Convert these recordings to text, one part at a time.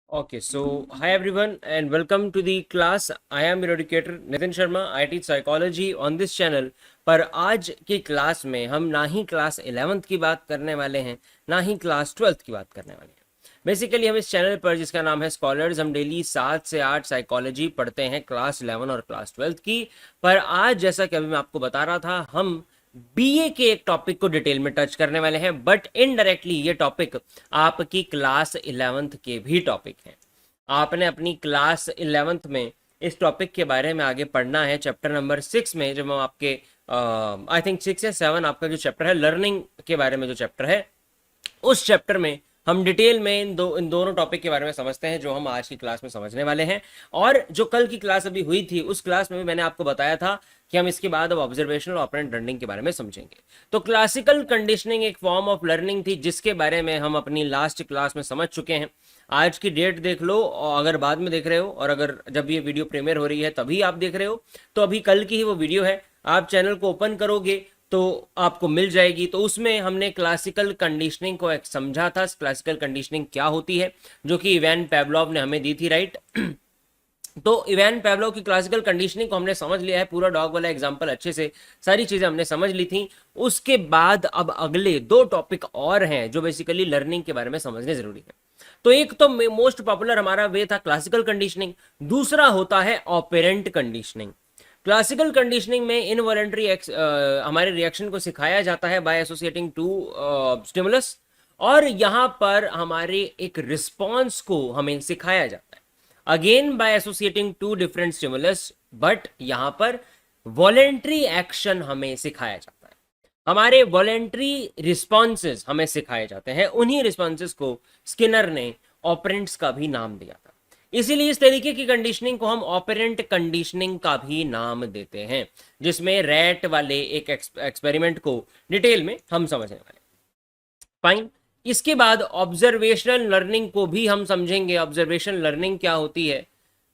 Okay, so hi everyone and welcome to the class. I am your educator Nitin Sharma. I teach psychology on this channel. पर आज की class में हम ना ही class 11th की बात करने वाले हैं ना ही क्लास 12th की बात करने वाले हैं। बेसिकली हम इस चैनल पर जिसका नाम है स्कॉलर्स, हम डेली 7 से 8 साइकोलॉजी पढ़ते हैं क्लास 11 और क्लास 12th की। पर आज जैसा कि अभी मैं आपको बता रहा था, हम बीए के एक टॉपिक को डिटेल में टच करने वाले हैं, बट इनडायरेक्टली ये टॉपिक आपकी क्लास 11th के भी टॉपिक हैं। आपने अपनी क्लास 11th में इस टॉपिक के बारे में आगे पढ़ना है। चैप्टर नंबर 6 में जब हम आपके आई थिंक 6 या 7 आपका जो चैप्टर है लर्निंग के बारे में जो चैप्टर है, उस चैप्टर में हम डिटेल में इन दोनों टॉपिक के बारे में समझते हैं जो हम आज की क्लास में समझने वाले हैं। और जो कल की क्लास अभी हुई थी उस क्लास में भी मैंने आपको बताया था कि हम इसके बाद अब ऑब्जर्वेशनल ऑपरेंट लर्निंग के बारे में समझेंगे। तो क्लासिकल कंडीशनिंग एक फॉर्म ऑफ लर्निंग थी जिसके बारे में हम अपनी लास्ट क्लास में समझ चुके हैं। आज की डेट देख लो, और अगर बाद में देख रहे हो और अगर जब ये वीडियो प्रीमियर हो रही है तभी आप देख रहे हो तो अभी कल की ही वो वीडियो है। आप चैनल को ओपन करोगे तो आपको मिल जाएगी। तो उसमें हमने क्लासिकल कंडीशनिंग को एक समझा था, क्लासिकल कंडीशनिंग क्या होती है, जो कि इवान पेवलोव ने हमें दी थी, राइट। तो इवान पेवलोव की क्लासिकल कंडीशनिंग को हमने समझ लिया है, पूरा डॉग वाला एग्जांपल अच्छे से सारी चीजें हमने समझ ली थी। उसके बाद अब अगले दो टॉपिक और हैं जो बेसिकली लर्निंग के बारे में समझने जरूरी है। तो एक तो मोस्ट पॉपुलर हमारा वे था क्लासिकल कंडीशनिंग, दूसरा होता है ऑपरेंट कंडीशनिंग। क्लासिकल कंडीशनिंग में इनवॉलंटरी हमारे रिएक्शन को सिखाया जाता है बाय एसोसिएटिंग टू स्टिमुलस, और यहां पर हमारे एक रिस्पॉन्स को हमें सिखाया जाता है again by associating to different stimulus, but यहां पर वॉलेंट्री एक्शन हमें सिखाया जाता है। हमारे वॉलेंट्री रिस्पॉन्सेज हमें सिखाए जाते हैं। उन्हीं रिस्पॉन्सेज को स्किनर ने ऑपरेंट्स का भी नाम दिया था, इसीलिए इस तरीके की कंडीशनिंग को हम ऑपरेंट कंडीशनिंग का भी नाम देते हैं, जिसमें रैट वाले एक एक्सपेरिमेंट को डिटेल में हम समझने वाले। फाइन। इसके बाद ऑब्जर्वेशनल लर्निंग को भी हम समझेंगे, ऑब्जर्वेशन लर्निंग क्या होती है।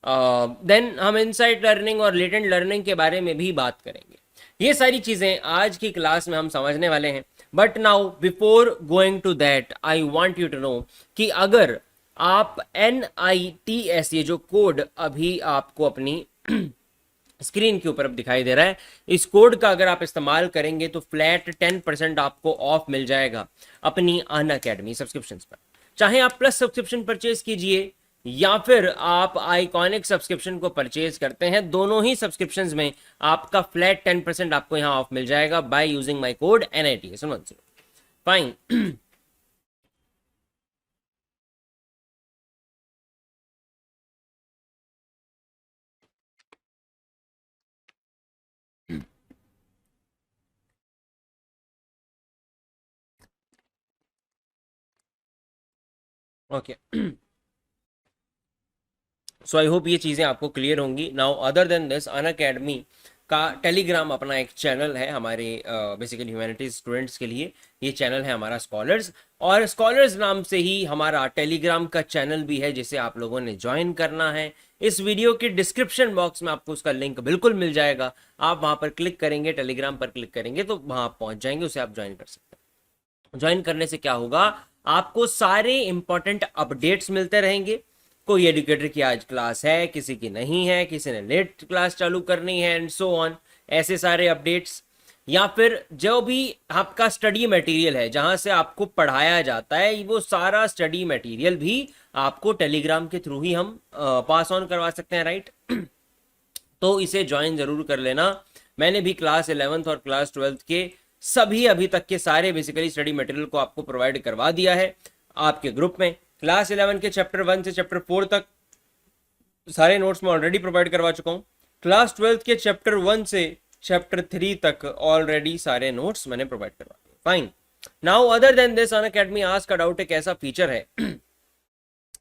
देन हम इनसाइट लर्निंग और लेटेंट लर्निंग के बारे में भी बात करेंगे। ये सारी चीजें आज की क्लास में हम समझने वाले हैं। But now before going to that I want you to know कि अगर आप NITS, ये जो कोड अभी आपको अपनी स्क्रीन के ऊपर अब दिखाई दे रहा है, इस कोड का अगर आप इस्तेमाल करेंगे तो फ्लैट 10% आपको ऑफ मिल जाएगा अपनी अनअकैडमी सब्सक्रिप्शन पर। चाहे आप प्लस सब्सक्रिप्शन परचेज कीजिए या फिर आप आइकॉनिक सब्सक्रिप्शन को परचेज करते हैं, दोनों ही सब्सक्रिप्शंस में आपका फ्लैट 10% आपको यहां ऑफ मिल जाएगा by using my code NITS10। Fine. Okay, so I hope ये चीज़ें आपको क्लियर होंगी। Now other than this, Unacademy का टेलीग्राम अपना एक चैनल है हमारे बेसिकली ह्यूमैनिटीज स्टूडेंट्स के लिए। ये चैनल है हमारा स्कॉलर्स, और स्कॉलर्स नाम से ही हमारा टेलीग्राम का चैनल भी है जिसे आप लोगों ने ज्वाइन करना है। इस वीडियो के डिस्क्रिप्शन बॉक्स में आपको उसका लिंक बिल्कुल मिल जाएगा। आप वहां पर क्लिक करेंगे, टेलीग्राम पर क्लिक करेंगे तो वहां आप पहुंच जाएंगे, उसे आप ज्वाइन कर सकते हैं। ज्वाइन करने से क्या होगा, आपको सारे इंपॉर्टेंट अपडेट्स मिलते रहेंगे। कोई एडुकेटर की आज क्लास है, किसी की नहीं है, किसी ने लेट क्लास चालू करनी है एंड सो ऑन, ऐसे सारे अपडेट्स। या फिर जो भी आपका स्टडी मटेरियल है जहां से आपको पढ़ाया जाता है, वो सारा स्टडी मटेरियल भी आपको टेलीग्राम के थ्रू ही हम पास ऑन करवा सकते हैं, राइट। तो इसे ज्वाइन जरूर कर लेना। मैंने भी क्लास 11th और क्लास 12th के सभी अभी तक के सारे बेसिकली स्टडी मटेरियल को आपको प्रोवाइड करवा दिया है आपके ग्रुप में। क्लास 11 के चैप्टर 1 से चैप्टर 4 तक सारे नोट्स मैं ऑलरेडी प्रोवाइड करवा चुका हूँ। क्लास 12 के चैप्टर 1 से चैप्टर 3 तक ऑलरेडी सारे नोट्स मैंने प्रोवाइड करवा दिए। Fine. Now other than this, Unacademy ask a doubt एक ऐसा फीचर है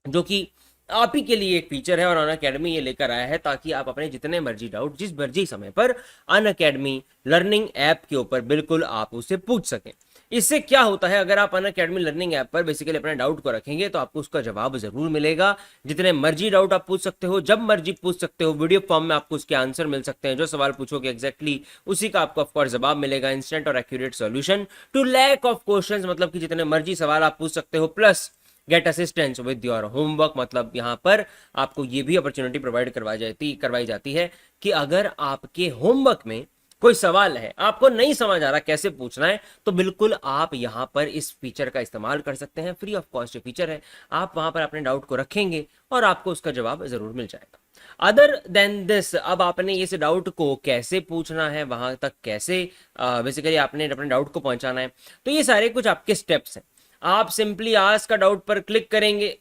जो कि आप ही के लिए एक फीचर है, और अनअकैडमी ये लेकर आया है ताकि आप अपने जितने मर्जी डाउट जिस मर्जी समय पर अनअकैडमी लर्निंग ऐप के ऊपर बिल्कुल आप उससे पूछ सकें। इससे क्या होता है, अगर आप अनअकैडमी लर्निंग ऐप पर बेसिकली अपने डाउट को रखेंगे तो आपको उसका जवाब जरूर मिलेगा। जितने मर्जी डाउट आप पूछ सकते हो, जब मर्जी पूछ सकते हो, वीडियो फॉर्म में आपको उसके आंसर मिल सकते हैं। जो सवाल पूछोगे एग्जैक्टली उसी का आपको ऑफकोर्स जवाब मिलेगा, इंस्टेंट और accurate solution to lack of questions. मतलब कि जितने मर्जी सवाल आप पूछ सकते हो, plus get assistance with your homework, मतलब यहाँ पर आपको ये भी अपॉर्चुनिटी प्रोवाइड करवाई जाती है कि अगर आपके होमवर्क में कोई सवाल है, आपको नहीं समझ आ रहा कैसे पूछना है, तो बिल्कुल आप यहाँ पर इस फीचर का इस्तेमाल कर सकते हैं। फ्री ऑफ कॉस्ट फीचर है, आप वहां पर अपने डाउट को रखेंगे और आपको उसका जवाब जरूर मिल जाएगा। अदर देन दिस, अब आपने इस डाउट को कैसे पूछना है, वहां तक कैसे बेसिकली आपने अपने डाउट को पहुंचाना है, तो ये सारे कुछ आपके स्टेप्स हैं। आप सिंपली आस्क का डाउट पर क्लिक करेंगे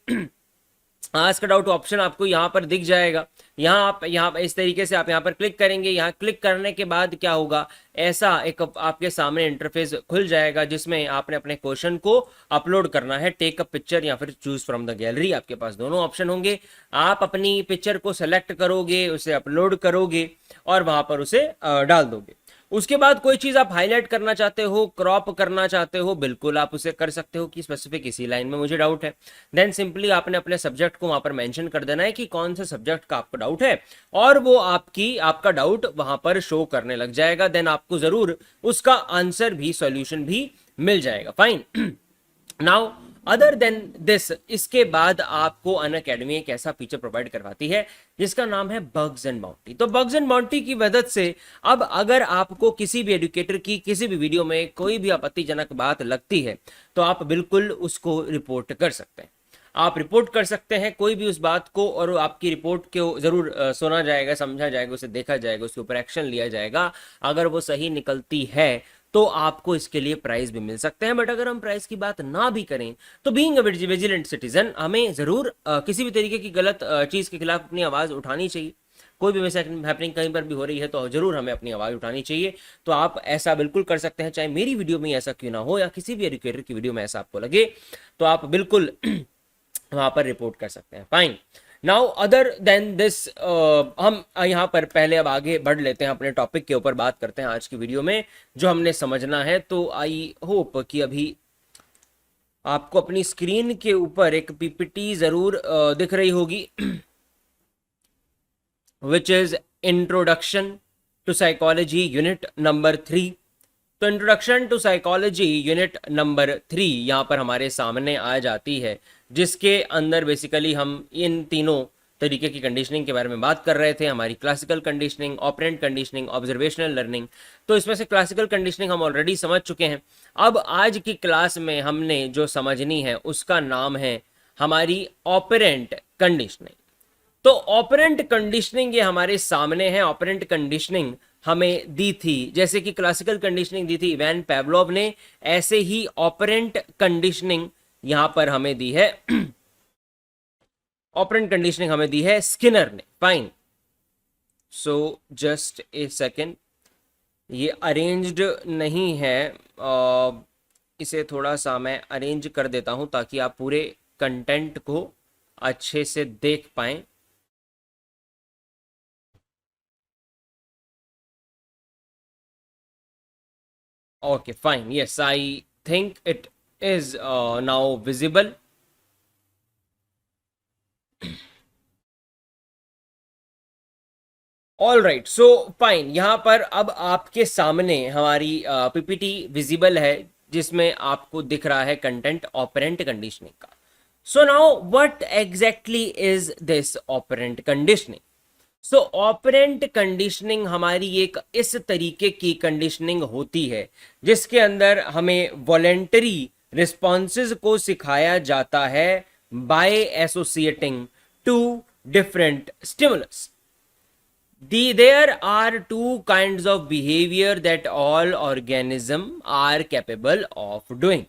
आस्क डाउट ऑप्शन आपको यहाँ पर दिख जाएगा। यहाँ इस तरीके से आप यहाँ पर क्लिक करेंगे। यहाँ क्लिक करने के बाद क्या होगा, ऐसा एक आपके सामने इंटरफेस खुल जाएगा जिसमें आपने अपने क्वेश्चन को अपलोड करना है, टेक अ पिक्चर या फिर चूज फ्रॉम द गैलरी। आपके पास दोनों ऑप्शन होंगे। आप अपनी पिक्चर को सेलेक्ट करोगे, उसे अपलोड करोगे और वहां पर उसे डाल दोगे। उसके बाद कोई चीज आप हाईलाइट करना चाहते हो, क्रॉप करना चाहते हो, बिल्कुल आप उसे कर सकते हो कि स्पेसिफिक इसी लाइन में मुझे डाउट है। देन सिंपली आपने अपने सब्जेक्ट को वहां पर मेंशन कर देना है कि कौन से सब्जेक्ट का आपको डाउट है और वो आपका डाउट वहां पर शो करने लग जाएगा। देन आपको जरूर उसका आंसर भी, सॉल्यूशन भी मिल जाएगा। Fine. Now other than this, इसके बाद आपको अनअकैडमी एक ऐसा फीचर प्रोवाइड करवाती है जिसका नाम है बग्स एंड बाउंटी। तो बग्स एंड बाउंटी की मदद से अब अगर आपको किसी भी एडुकेटर की किसी भी वीडियो में कोई भी आपत्तिजनक बात लगती है तो आप बिल्कुल उसको रिपोर्ट कर सकते हैं। आप रिपोर्ट कर सकते हैं कोई भी उस बात को, और आपकी रिपोर्ट को जरूर सुना जाएगा, समझा जाएगा, उसे देखा जाएगा, उसके ऊपर एक्शन लिया जाएगा। अगर वो सही निकलती है तो आपको इसके लिए प्राइज भी मिल सकते हैं। बट अगर हम प्राइज की बात ना भी करें तो बीइंग अ विजिलेंट सिटीजन हमें जरूर किसी भी तरीके की गलत चीज के खिलाफ अपनी आवाज उठानी चाहिए। कोई भी मिस हैपनिंग कहीं पर भी हो रही है तो जरूर हमें अपनी आवाज उठानी चाहिए। तो आप ऐसा बिल्कुल कर सकते हैं, चाहे मेरी वीडियो में ऐसा क्यों ना हो या किसी भी एजुकेटर की वीडियो में ऐसा आपको लगे तो आप बिल्कुल वहां पर रिपोर्ट कर सकते हैं। Fine. Now other than this, हम यहाँ पर पहले अब आगे बढ़ लेते हैं, अपने टॉपिक के ऊपर बात करते हैं आज की वीडियो में जो हमने समझना है। तो आई होप कि अभी आपको अपनी स्क्रीन के ऊपर एक पीपीटी जरूर दिख रही होगी which is introduction to psychology unit number 3। तो introduction to psychology unit number 3 यहाँ पर हमारे सामने आ जाती है, जिसके अंदर बेसिकली हम इन तीनों तरीके की कंडीशनिंग के बारे में बात कर रहे थे। हमारी classical conditioning, operant conditioning, observational learning. तो इसमें से क्लासिकल कंडीशनिंग हम ऑलरेडी समझ चुके हैं। अब आज की क्लास में हमने जो समझनी है उसका नाम है हमारी ऑपरेंट कंडीशनिंग। तो ऑपरेंट कंडीशनिंग ये हमारे सामने है। ऑपरेंट कंडीशनिंग हमें दी थी, जैसे कि क्लासिकल कंडीशनिंग दी थी इवान पेवलोव ने, ऐसे ही ऑपरेंट कंडीशनिंग यहां पर हमें दी है ऑपरेंट कंडीशनिंग हमें दी है स्किनर ने। Fine. So just a second, ये अरेंज्ड नहीं है, इसे थोड़ा सा मैं अरेंज कर देता हूं ताकि आप पूरे कंटेंट को अच्छे से देख पाएं। Okay, fine. Yes, I think it is now visible. All right, so fine. यहाँ पर अब आपके सामने हमारी पीपीटी विजिबल है जिसमें आपको दिख रहा है कंटेंट ऑपरेंट कंडीशनिंग का। So now what exactly is this operant conditioning? So operant conditioning हमारी एक इस तरीके की कंडीशनिंग होती है जिसके अंदर हमें वॉलेंटरी रिस्पॉन्सेज को सिखाया जाता है by associating to different stimulus. There are two kinds of behavior that all organism are capable of doing.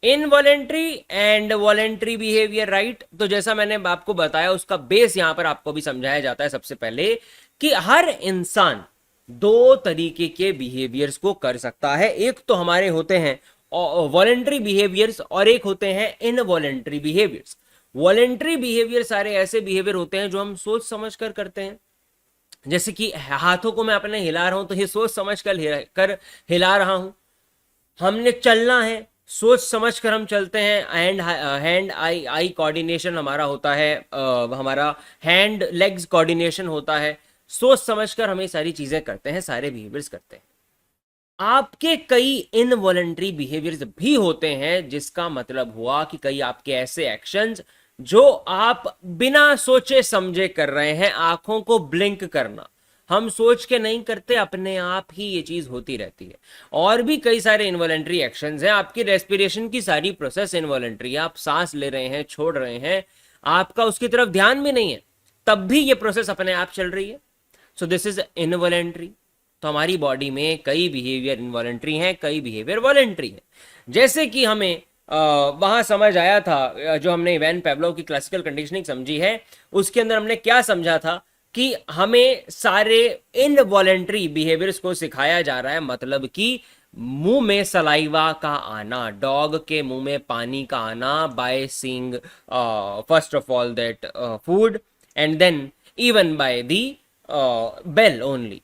Involuntary and voluntary behaviour, right. तो जैसा मैंने आपको बताया उसका बेस यहां पर आपको भी समझाया जाता है सबसे पहले कि हर इंसान दो तरीके के बिहेवियर्स को कर सकता है। एक तो हमारे होते हैं वॉलेंट्री बिहेवियर्स और एक होते हैं इनवॉलेंट्री बिहेवियर्स। वॉलेंट्री बिहेवियर सारे ऐसे बिहेवियर होते हैं जो हम सोच समझ कर करते हैं, जैसे कि हाथों को मैं अपने हिला रहा हूं तो ये सोच समझ कर हिला रहा हूं। हमने चलना है, सोच समझ कर हम चलते हैं। हैंड आई कोऑर्डिनेशन हमारा होता है, हमारा हैंड लेग्स कोऑर्डिनेशन होता है। सोच समझ कर हमें सारी चीजें करते हैं, सारे बिहेवियर्स करते हैं। आपके कई इनवॉलेंट्री बिहेवियर्स भी होते हैं, जिसका मतलब हुआ कि कई आपके ऐसे एक्शंस जो आप बिना सोचे समझे कर रहे हैं। आंखों को ब्लिंक करना हम सोच के नहीं करते, अपने आप ही ये चीज होती रहती है। और भी कई सारे इनवॉलेंट्री एक्शंस हैं। आपकी रेस्पिरेशन की सारी प्रोसेस इनवॉलेंट्री है। आप सांस ले रहे हैं, छोड़ रहे हैं, आपका उसकी तरफ ध्यान भी नहीं है, तब भी ये प्रोसेस अपने आप चल रही है। So this is involuntary. तो हमारी बॉडी में कई बिहेवियर इनवॉलेंट्री हैं, कई बिहेवियर वॉलेंट्री हैं। जैसे कि हमें वहां समझ आया था, जो हमने इवान पेवलोव की क्लासिकल कंडीशनिंग समझी है, उसके अंदर हमने क्या समझा था कि हमें सारे इनवॉलेंट्री बिहेवियर्स को सिखाया जा रहा है। मतलब कि मुंह में सलाइवा का आना, डॉग के मुंह में पानी का आना by seeing first of all that food, and then even by the bell only.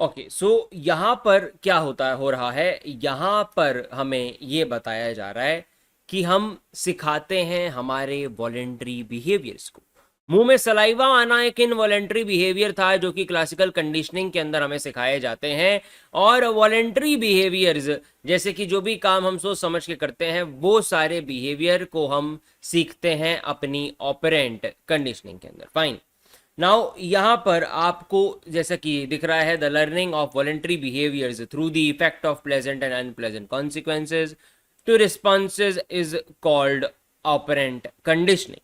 Okay, so यहां पर क्या हो रहा है, यहां पर हमें ये बताया जा रहा है कि हम सिखाते हैं हमारे वॉलेंट्री बिहेवियर्स को। मुंह में सलाइवा आना एक इनवॉलेंट्री बिहेवियर था जो कि क्लासिकल कंडीशनिंग के अंदर हमें सिखाए जाते हैं। और वॉलेंट्री बिहेवियर्स जैसे कि जो भी काम हम सोच समझ के करते हैं, वो सारे बिहेवियर को हम सीखते हैं अपनी ऑपरेंट कंडीशनिंग के अंदर। फाइन, नाउ यहां पर आपको जैसा कि दिख रहा है, the learning of voluntary behaviours through the effect of pleasant and unpleasant consequences to responses is called operant conditioning.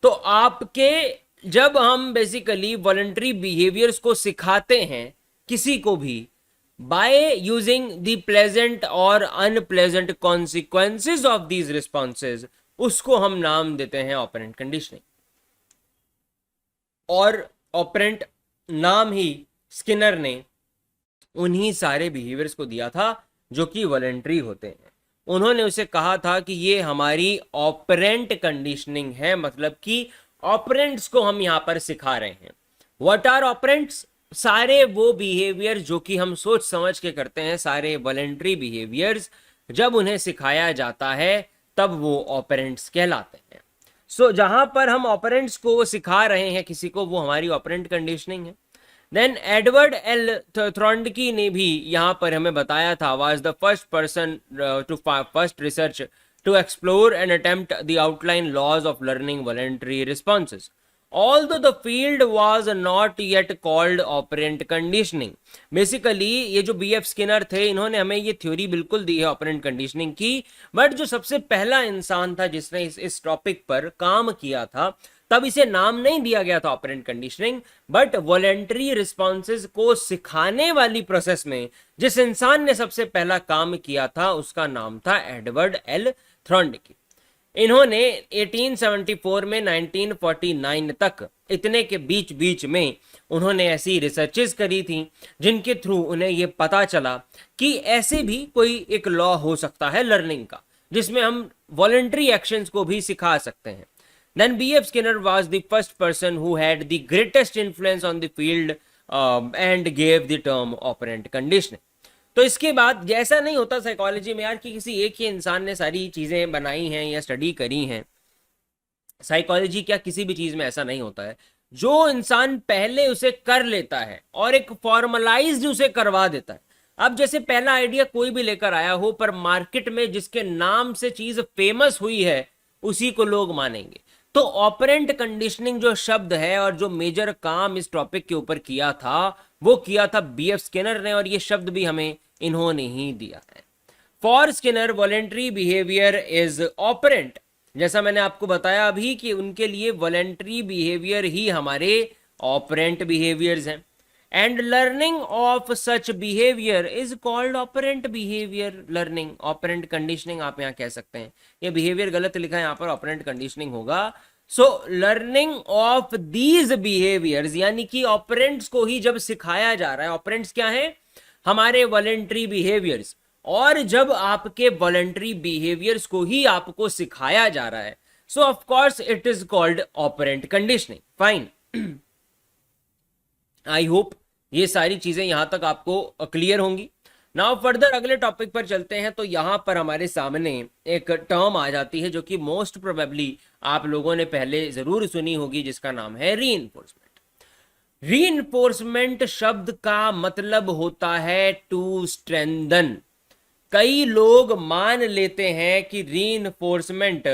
तो आपके जब हम बेसिकली वॉलेंट्री बिहेवियर्स को सिखाते हैं किसी को भी बाय यूजिंग द प्लेजेंट और unpleasant consequences of these responses, उसको हम नाम देते हैं ऑपरेंट कंडीशनिंग। और ऑपरेंट नाम ही स्किनर ने उन्हीं सारे बिहेवियर्स को दिया था जो कि वॉलेंट्री होते हैं। उन्होंने उसे कहा था कि ये हमारी ऑपरेंट कंडीशनिंग है, मतलब कि ऑपरेंट्स को हम यहां पर सिखा रहे हैं। What are operants? सारे वो बिहेवियर जो कि हम सोच समझ के करते हैं, सारे वॉलेंट्री बिहेवियर्स जब उन्हें सिखाया जाता है तब वो ऑपरेंट्स कहलाते हैं। सो जहां पर हम ऑपरेंट्स को सिखा रहे हैं किसी को, वो हमारी ऑपरेंट कंडीशनिंग है। देन एडवर्ड एल थ्रॉन्डकी ने भी यहां पर हमें बताया था, was the first person to first research to explore and attempt the outline laws of learning voluntary responses although the field was not yet called operant conditioning। Basically ये जो B F Skinner थे, इन्होंने हमें ये theory बिल्कुल दी है operant conditioning की, but जो सबसे पहला इंसान था जिसने इस टॉपिक पर काम किया था, तब इसे नाम नहीं दिया गया था operant conditioning. But voluntary responses को सिखाने वाली प्रोसेस में जिस इंसान ने सबसे पहला काम किया था, उसका नाम था एडवर्ड एल थ्रॉन्डकी। इन्होंने 1874 में 1949 तक, इतने के बीच बीच में उन्होंने ऐसी रिसर्चेस करी थी जिनके थ्रू उन्हें यह पता चला कि ऐसे भी कोई एक लॉ हो सकता है लर्निंग का, जिसमें हम वॉलेंट्री एक्शंस को भी सिखा सकते हैं। Then B.F. Skinner was the first person who had the greatest influence on the field and gave the term operant conditioning। तो इसके बाद जैसा नहीं होता साइकोलॉजी में यार कि किसी एक ही इंसान ने सारी चीजें बनाई हैं या स्टडी करी हैं। साइकोलॉजी क्या, किसी भी चीज में ऐसा नहीं होता है। जो इंसान पहले उसे कर लेता है और एक फॉर्मलाइज्ड उसे करवा देता है। अब जैसे पहला आइडिया कोई भी लेकर आया हो, पर मार्केट में जिसके नाम से चीज फेमस हुई है उसी को लोग मानेंगे। तो ऑपरेंट कंडीशनिंग जो शब्द है और जो मेजर काम इस टॉपिक के ऊपर किया था, वो किया था B.F. स्किनर ने, और ये शब्द भी हमें इन्होंने ही दिया है। For Skinner voluntary behaviour is operant. जैसा मैंने आपको बताया अभी कि उनके लिए वॉलेंट्री बिहेवियर ही हमारे ऑपरेंट बिहेवियर्स हैं। And learning of such behaviour is called operant behaviour learning. Operant conditioning आप यहां कह सकते हैं, ये बिहेवियर गलत लिखा है, यहां पर ऑपरेंट कंडीशनिंग होगा। So learning of these behaviours, यानी कि ऑपरेंट्स को ही जब सिखाया जा रहा है। ऑपरेंट्स क्या है? हमारे वॉलेंट्री बिहेवियर्स। और जब आपके वॉलेंट्री बिहेवियर्स को ही आपको सिखाया जा रहा है, सो of course it is called operant conditioning. Fine, I hope ये सारी चीजें यहां तक आपको क्लियर होंगी। नाउ फर्दर अगले टॉपिक पर चलते हैं। तो यहां पर हमारे सामने एक टर्म आ जाती है जो कि मोस्ट प्रोबेबली आप लोगों ने पहले जरूर सुनी होगी, जिसका नाम है रीइंफोर्समेंट। रीइंफोर्समेंट शब्द का मतलब होता है टू स्ट्रेंथन। कई लोग मान लेते हैं कि रीइंफोर्समेंट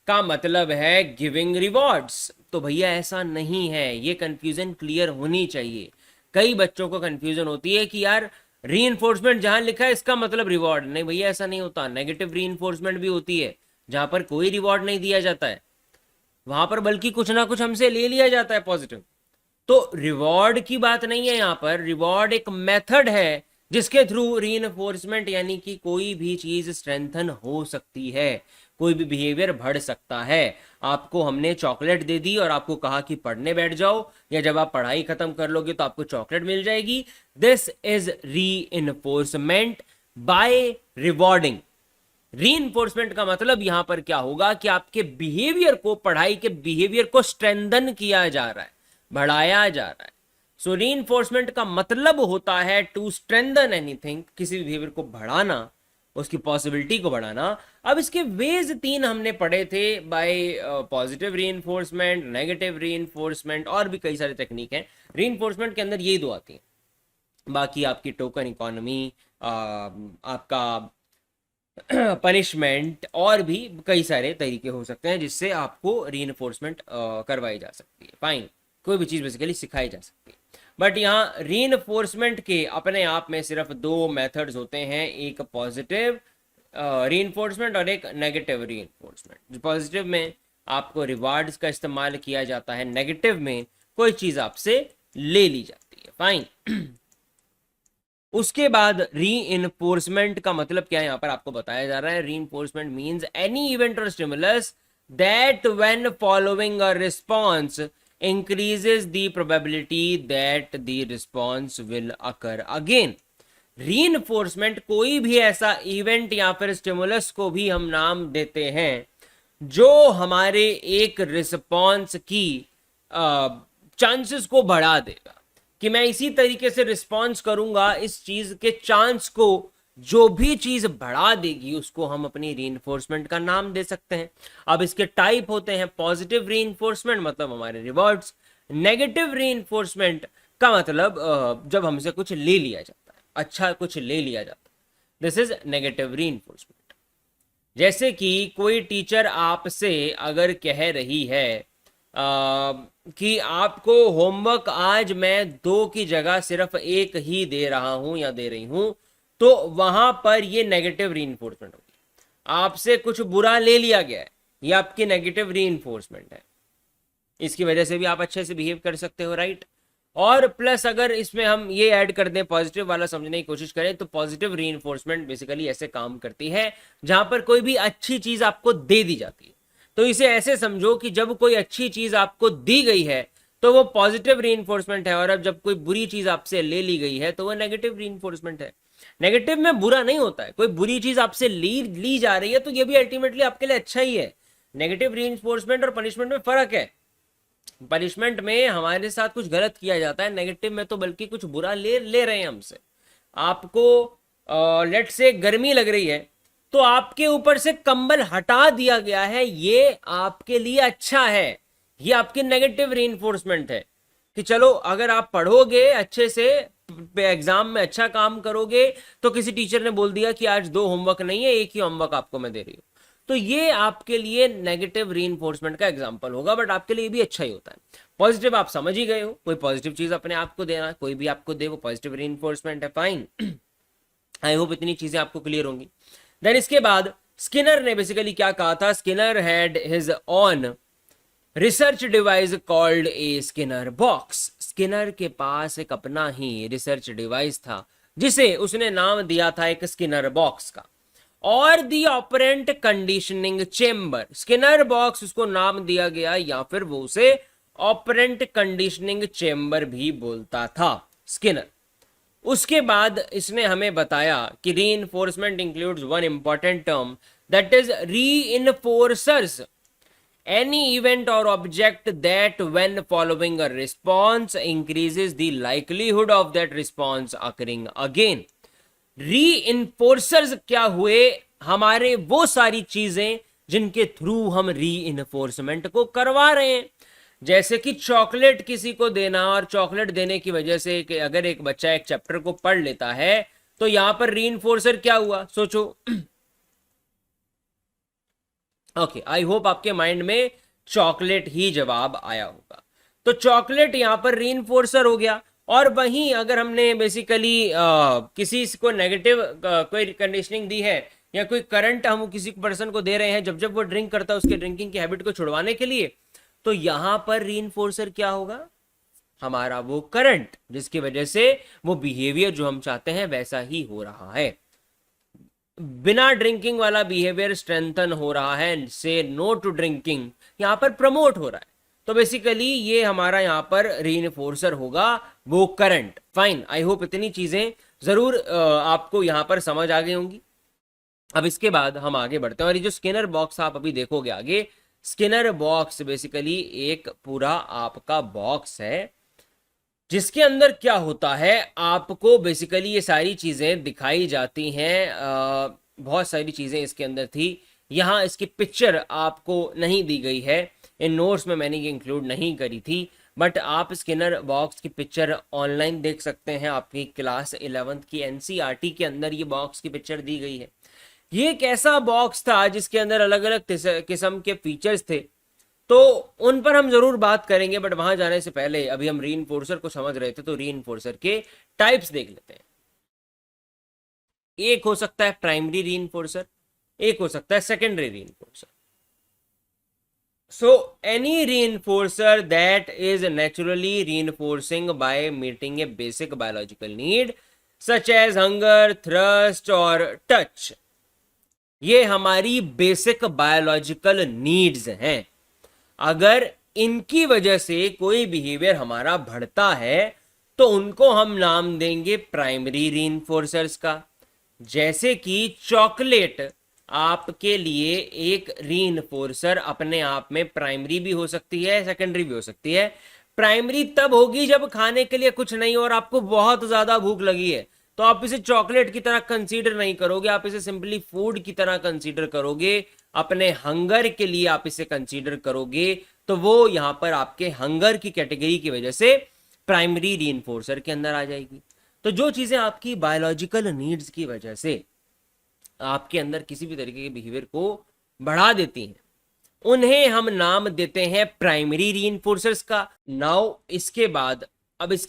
का मतलब है गिविंग रिवॉर्ड्स। तो भैया ऐसा नहीं है, ये कंफ्यूजन क्लियर होनी चाहिए। कई बच्चों को कंफ्यूजन होती है कि यार रीइंफोर्समेंट जहां लिखा है इसका मतलब रिवॉर्ड। नहीं भैया, ऐसा नहीं होता। नेगेटिव रीइंफोर्समेंट भी होती है जहां पर कोई रिवॉर्ड नहीं दिया जाता है, वहां पर बल्कि कुछ ना कुछ हमसे ले लिया जाता है पॉजिटिव। तो रिवॉर्ड की बात नहीं है यहाँ पर। रिवॉर्ड एक मेथड है जिसके थ्रू रीइंफोर्समेंट यानी कि कोई भी चीज स्ट्रेंथन हो सकती है, कोई भी बिहेवियर बढ़ सकता है। आपको हमने चॉकलेट दे दी और आपको कहा कि पढ़ने बैठ जाओ, या जब आप पढ़ाई खत्म कर लोगे तो आपको चॉकलेट मिल जाएगी। This is reinforcement by rewarding. Reinforcement का मतलब यहां पर क्या होगा कि आपके बिहेवियर को, पढ़ाई के बिहेवियर को स्ट्रेंथन किया जा रहा है, बढ़ाया जा रहा है। सो रीइंफोर्समेंट का मतलब होता है टू स्ट्रेंथन एनीथिंग, किसी भी बिहेवियर को बढ़ाना, उसकी पॉसिबिलिटी को बढ़ाना। अब इसके वेज 3 हमने पढ़े थे, bye positive reinforcement, negative reinforcement, और भी कई सारे टेक्निक हैं। रीइंफोर्समेंट के अंदर यही दो आती हैं, बाकी आपकी टोकन इकोनॉमी, आपका पनिशमेंट, और भी कई सारे तरीके हो सकते हैं जिससे आपको रीइंफोर्समेंट करवाई जा सकती है। फाइन, कोई भी चीज़ बेसिकली सिखाई जा सकती है। बट यहाँ रीइंफोर्समेंट के अपने आप में सिर्फ 2 मेथड्स होते हैं, एक पॉजिटिव रीइंफोर्समेंट और एक नेगेटिव रीइंफोर्समेंट। पॉजिटिव में आपको रिवार्ड्स का इस्तेमाल किया जाता है, नेगेटिव में कोई चीज़ आपसे ले ली जाती है। फाइन। उसके बाद रीइंफोर्समेंट का मतलब क्या है यहां पर आपको बताया जा रहा है। रीइंफोर्समेंट मींस एनी इवेंट और stimulus that when following a response increases the probability that the response will occur again. Reinforcement कोई भी ऐसा इवेंट या फिर स्टिमुलस को भी हम नाम देते हैं जो हमारे एक रिस्पांस की चांसेस को बढ़ा देगा, कि मैं इसी तरीके से रिस्पॉन्स करूंगा, इस चीज के चांस को जो भी चीज बढ़ा देगी उसको हम अपनी रीइंफोर्समेंट का नाम दे सकते हैं। अब इसके टाइप होते हैं, पॉजिटिव रीइंफोर्समेंट मतलब हमारे रिवॉर्ड्स, नेगेटिव रीइंफोर्समेंट का मतलब जब हमसे कुछ ले लिया जाता है, अच्छा कुछ ले लिया जाता है, दिस इज नेगेटिव रीइंफोर्समेंट। जैसे कि कोई टीचर आपसे अगर कह रही है कि आपको होमवर्क आज मैं 2 की जगह सिर्फ 1 ही दे रहा हूं या दे रही हूं, तो वहां पर ये नेगेटिव रीइंफोर्समेंट होगी। आपसे कुछ बुरा ले लिया गया है, ये आपकी नेगेटिव रीइंफोर्समेंट है। इसकी वजह से भी आप अच्छे से बिहेव कर सकते हो, राइट। और प्लस अगर इसमें हम ये ऐड कर दें, पॉजिटिव वाला समझने की कोशिश करें, तो पॉजिटिव रीइंफोर्समेंट बेसिकली ऐसे काम करती है जहां पर कोई भी अच्छी चीज आपको दे दी जाती है। तो इसे ऐसे समझो कि जब कोई अच्छी चीज आपको दी गई है तो वो पॉजिटिव रीइंफोर्समेंट है, और अब जब कोई बुरी चीज आपसे ले ली गई है तो वो नेगेटिव रीइंफोर्समेंट है। नेगेटिव में बुरा नहीं होता है, कोई बुरी चीज आपसे ली जा रही है तो ये भी अल्टीमेटली आपके लिए अच्छा ही है। नेगेटिव रीइंफोर्समेंट और पनिशमेंट में फर्क है। पनिशमेंट में हमारे साथ कुछ गलत किया जाता है, नेगेटिव में तो बल्कि कुछ बुरा ले रहे हैं हमसे। आपको लेट से गर्मी लग रही है तो आपके ऊपर से कंबल हटा दिया गया है, ये आपके लिए अच्छा है, ये आपकी नेगेटिव रीइंफोर्समेंट है कि चलो अगर आप पढ़ोगे अच्छे से, एग्जाम में अच्छा काम करोगे, तो किसी टीचर ने बोल दिया कि आज 2 होमवर्क नहीं है, 1 ही होमवर्क आपको मैं दे रही हूँ, तो ये आपके लिए नेगेटिव रीइंफोर्समेंट का एग्जांपल होगा, बट आपके लिए भी अच्छा ही होता है। पॉजिटिव आप समझ ही गए हो, कोई पॉजिटिव चीज अपने आप को देना, कोई भी आपको दे वो पॉजिटिव रीइंफोर्समेंट है। फाइन, आई होप इतनी चीजें आपको क्लियर होंगी। देन इसके बाद स्किनर ने बेसिकली क्या कहा था, Skinner had his on research device called a Skinner box. Skinner के पास एक अपना ही रिसर्च डिवाइस था जिसे उसने नाम दिया था एक स्किनर बॉक्स का, और the operant conditioning chamber. Skinner box उसको नाम दिया गया, या फिर वो उसे ऑपरेंट कंडीशनिंग चेम्बर भी बोलता था स्किनर। उसके बाद इसने हमें बताया कि reinforcement includes one important term, that is reinforcers any event or object that when following a response increases the likelihood of that response occurring again। रीइंफोर्सर्स क्या हुए, हमारे वो सारी चीजें जिनके थ्रू हम रीइंफोर्समेंट को करवा रहे हैं। जैसे कि चॉकलेट किसी को देना, और चॉकलेट देने की वजह से अगर एक बच्चा एक चैप्टर को पढ़ लेता है तो यहां पर रीइंफोर्सर क्या हुआ, सोचो। ओके, आई होप आपके माइंड में चॉकलेट ही जवाब आया होगा। तो चॉकलेट यहां पर रीइंफोर्सर हो गया। और वहीं अगर हमने बेसिकली किसी को नेगेटिव कोई कंडीशनिंग दी है, या कोई करंट हम किसी पर्सन को दे रहे हैं, जब जब वो ड्रिंक करता है उसके ड्रिंकिंग की हैबिट को छुड़वाने के लिए, तो यहां पर रीइंफोर्सर क्या होगा, हमारा वो करंट, जिसकी वजह से वो बिहेवियर जो हम चाहते हैं वैसा ही हो रहा है। बिना ड्रिंकिंग वाला बिहेवियर स्ट्रेंथन हो रहा है, से नो टू ड्रिंकिंग यहां पर प्रमोट हो रहा है। तो बेसिकली ये हमारा यहाँ पर रीइंफोर्सर होगा वो करंट। फाइन, आई होप इतनी चीजें जरूर आपको यहाँ पर समझ आ गई होंगी। अब इसके बाद हम आगे बढ़ते हैं, और ये जो स्किनर बॉक्स आप अभी देखोगे आगे, स्किनर बॉक्स बेसिकली एक पूरा आपका बॉक्स है जिसके अंदर क्या होता है, आपको बेसिकली ये सारी चीजें दिखाई जाती हैं। बहुत सारी चीजें इसके अंदर थी, यहाँ इसकी पिक्चर आपको नहीं दी गई है, इन नोट्स में मैंने ये इंक्लूड नहीं करी थी, बट आप स्किनर बॉक्स की पिक्चर ऑनलाइन देख सकते हैं। आपकी क्लास 11th की एनसीईआरटी के अंदर ये बॉक्स की पिक्चर दी गई है। ये एक ऐसा बॉक्स था जिसके अंदर अलग अलग किस्म के फीचर्स थे, तो उन पर हम जरूर बात करेंगे, बट वहां जाने से पहले अभी हम रीइंफोर्सर को समझ रहे थे, तो रीइंफोर्सर के टाइप्स देख लेते हैं। एक हो सकता है प्राइमरी रीइंफोर्सर, एक हो सकता है secondary रीइंफोर्सर। So any reinforcer that is naturally reinforcing by meeting a basic biological need such as hunger, thirst और touch, ये हमारी बेसिक बायोलॉजिकल नीड्स हैं। अगर इनकी वजह से कोई बिहेवियर हमारा बढ़ता है तो उनको हम नाम देंगे प्राइमरी रीइंफोर्सर्स का। जैसे कि चॉकलेट आपके लिए एक रीइंफोर्सर अपने आप में प्राइमरी भी हो सकती है, सेकेंडरी भी हो सकती है। प्राइमरी तब होगी जब खाने के लिए कुछ नहीं और आपको बहुत ज्यादा भूख लगी है, तो आप इसे चॉकलेट की तरह कंसीडर नहीं करोगे, आप इसे सिंपली फूड की तरह कंसीडर करोगे, अपने हंगर के लिए आप इसे कंसीडर करोगे, तो वो यहां पर आपके हंगर की कैटेगरी की वजह से प्राइमरी रीइंफोर्सर के अंदर आ जाएगी। तो जो चीजें आपकी बायोलॉजिकल नीड्स की वजह से आपके अंदर किसी भी तरीके के बिहेवियर को बढ़ा देती हैं, उन्हें हम नाम देते हैं प्राइमरी रीइंफोर्सर्स का। नाउ इसके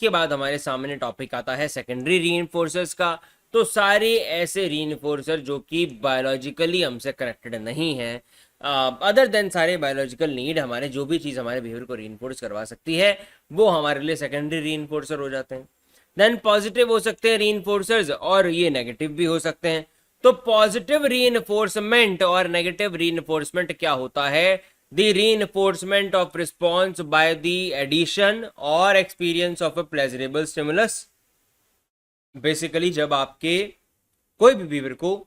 बाद हमारे सामने टॉपिक आता है सेकेंडरी रीइंफोर्सर्स का। तो सारे ऐसे रीइंफोर्सर जो कि बायोलॉजिकली हमसे कनेक्टेड नहीं है, अदर देन सारे बायोलॉजिकल नीड, हमारे जो भी चीज हमारे बिहेवियर को रीइंफोर्स करवा सकती है, वो हमारे लिए सेकेंडरी रीइंफोर्सर हो जाते हैं। देन पॉजिटिव हो सकते हैं रीइंफोर्सर्स, और ये नेगेटिव भी हो सकते हैं। तो पॉजिटिव रीइंफोर्समेंट और नेगेटिव रीइंफोर्समेंट क्या होता है, the reinforcement of response by the addition or experience of a pleasurable stimulus. Basically जब आपके कोई भी बिहेवियर को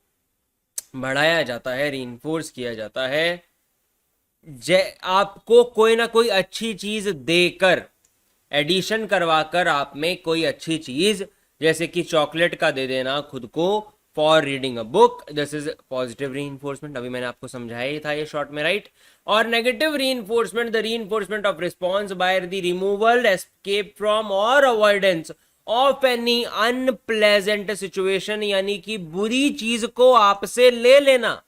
बढ़ाया जाता है, रीइंफोर्स किया जाता है, आपको कोई ना कोई अच्छी चीज देकर, एडिशन करवाकर आप में कोई अच्छी चीज, जैसे कि चॉकलेट का दे देना खुद को for reading a book, this is positive reinforcement, अभी मैंने आपको समझाया ही था ये शॉर्ट में, राइट। और negative reinforcement, the reinforcement of response by the removal, escape from or avoidance of any unpleasant situation, यानी कि बुरी चीज को आपसे ले लेना।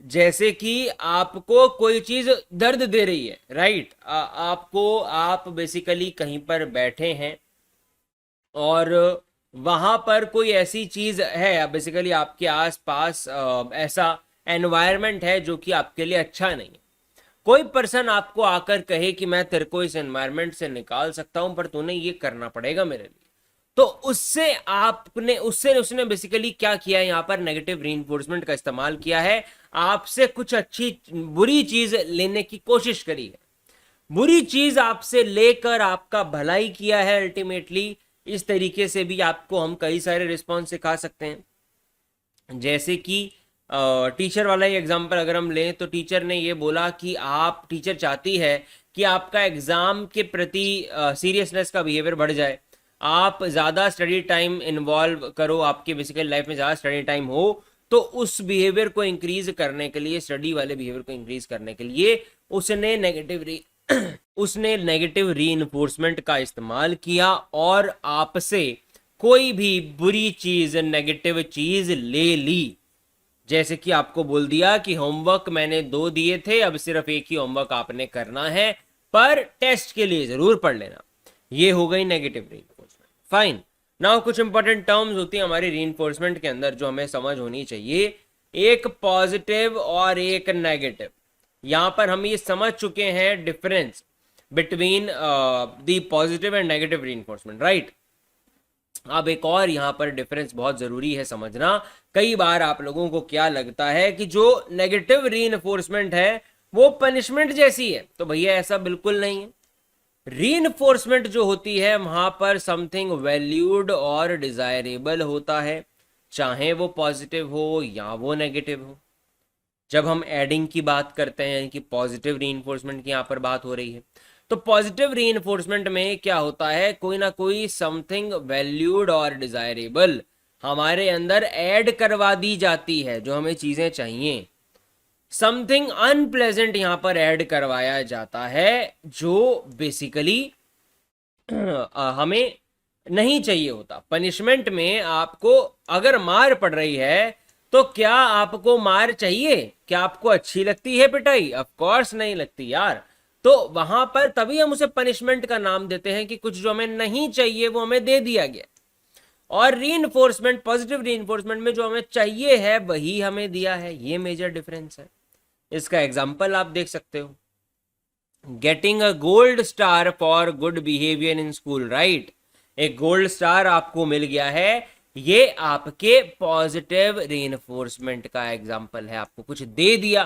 जैसे कि आपको कोई चीज दर्द दे रही है, राइट, आप बेसिकली कहीं पर बैठे हैं और वहां पर कोई ऐसी चीज है, बेसिकली आपके आसपास ऐसा एनवायरनमेंट है जो कि आपके लिए अच्छा नहीं है। कोई पर्सन आपको आकर कहे कि मैं तेरे को इस एनवायरनमेंट से निकाल सकता हूं, पर तूने ये करना पड़ेगा मेरे लिए, तो उसने बेसिकली क्या किया, यहाँ पर नेगेटिव रीइंफोर्समेंट का इस्तेमाल किया है, आपसे कुछ बुरी चीज लेने की कोशिश करी है, बुरी चीज आपसे लेकर आपका भलाई किया है अल्टीमेटली। इस तरीके से भी आपको हम कई सारे रिस्पॉन्स सिखा सकते हैं। जैसे कि टीचर वाला ही एग्जांपल अगर हम लें, तो टीचर ने ये बोला कि टीचर चाहती है कि आपका एग्जाम के प्रति सीरियसनेस का बिहेवियर बढ़ जाए, आप ज़्यादा स्टडी टाइम इन्वॉल्व करो, आपके बेसिकल लाइफ में ज़्यादा स्टडी टाइम हो, तो उस बिहेवियर को इंक्रीज करने के लिए, स्टडी वाले बिहेवियर को इंक्रीज करने के लिए उसने नेगेटिव उसने नेगेटिव रीइंफोर्समेंट का इस्तेमाल किया और आपसे कोई भी बुरी चीज, नेगेटिव चीज ले ली। जैसे कि आपको बोल दिया कि होमवर्क मैंने 2 दिए थे, अब सिर्फ एक ही होमवर्क आपने करना है, पर टेस्ट के लिए जरूर पढ़ लेना। ये हो गई नेगेटिव रीइंफोर्समेंट। फाइन। नाउ कुछ इंपॉर्टेंट टर्म्स होती है हमारी रीइंफोर्समेंट के अंदर जो हमें समझ होनी चाहिए, एक पॉजिटिव और एक नेगेटिव। यहां पर हम ये समझ चुके हैं difference between the positive and negative reinforcement, right. अब एक और यहां पर डिफरेंस बहुत जरूरी है समझना। कई बार आप लोगों को क्या लगता है कि जो नेगेटिव रीइंफोर्समेंट है वो पनिशमेंट जैसी है, तो भैया ऐसा बिल्कुल नहीं है। रीइंफोर्समेंट जो होती है वहां पर समथिंग वैल्यूड और डिजायरेबल होता है, चाहे वो पॉजिटिव हो या वो नेगेटिव हो। जब हम एडिंग की बात करते हैं कि पॉजिटिव रीइंफोर्समेंट की यहां पर बात हो रही है, तो पॉजिटिव रीइंफोर्समेंट में क्या होता है, कोई ना कोई समथिंग वैल्यूड और डिजायरेबल हमारे अंदर ऐड करवा दी जाती है जो हमें चीजें चाहिए। समथिंग अनप्लेजेंट यहां पर ऐड करवाया जाता है जो बेसिकली हमें नहीं चाहिए होता। पनिशमेंट में आपको अगर मार पड़ रही है तो क्या आपको मार चाहिए? क्या आपको अच्छी लगती है पिटाई? ऑफ कोर्स नहीं लगती यार। तो वहां पर तभी हम उसे पनिशमेंट का नाम देते हैं कि कुछ जो हमें नहीं चाहिए वो हमें दे दिया गया। और रीइंफोर्समेंट, पॉजिटिव रीइंफोर्समेंट में जो हमें चाहिए है वही हमें दिया है। ये मेजर डिफरेंस है। इसका एग्जांपल आप देख सकते हो, getting a gold star for good behaviour in school, right. एक गोल्ड स्टार आपको मिल गया है, ये आपके पॉजिटिव रीइंफोर्समेंट का एग्जांपल है। आपको कुछ दे दिया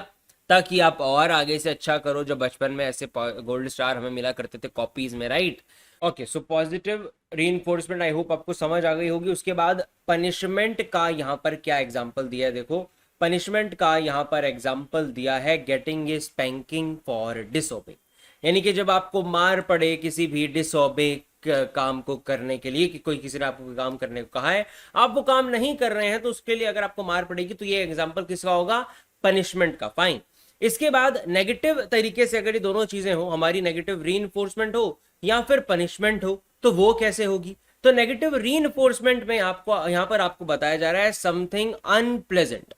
ताकि आप और आगे से अच्छा करो। जो बचपन में ऐसे गोल्ड स्टार हमें मिला करते थे कॉपीज में, right. Okay, so positive reinforcement I hope आपको समझ आ गई होगी। उसके बाद पनिशमेंट का यहां पर क्या एग्जांपल दिया है, देखो पनिशमेंट का यहां पर एग्जांपल दिया है getting a spanking for disobey, यानी कि जब आपको मार पड़े किसी भी डिसओबे काम को करने के लिए, कि कोई किसी ने आपको काम करने को कहा है, आप वो काम नहीं कर रहे हैं, तो उसके लिए अगर आपको मार पड़ेगी तो ये एग्जांपल किसका होगा? पनिशमेंट का। फाइन। इसके बाद नेगेटिव तरीके से अगर ये दोनों चीजें हो, हमारी नेगेटिव रीइंफोर्समेंट हो या फिर पनिशमेंट हो, तो वो कैसे होगी? तो नेगेटिव रीइंफोर्समेंट में आपको यहां पर आपको बताया जा रहा है समथिंग अनप्लेजेंट,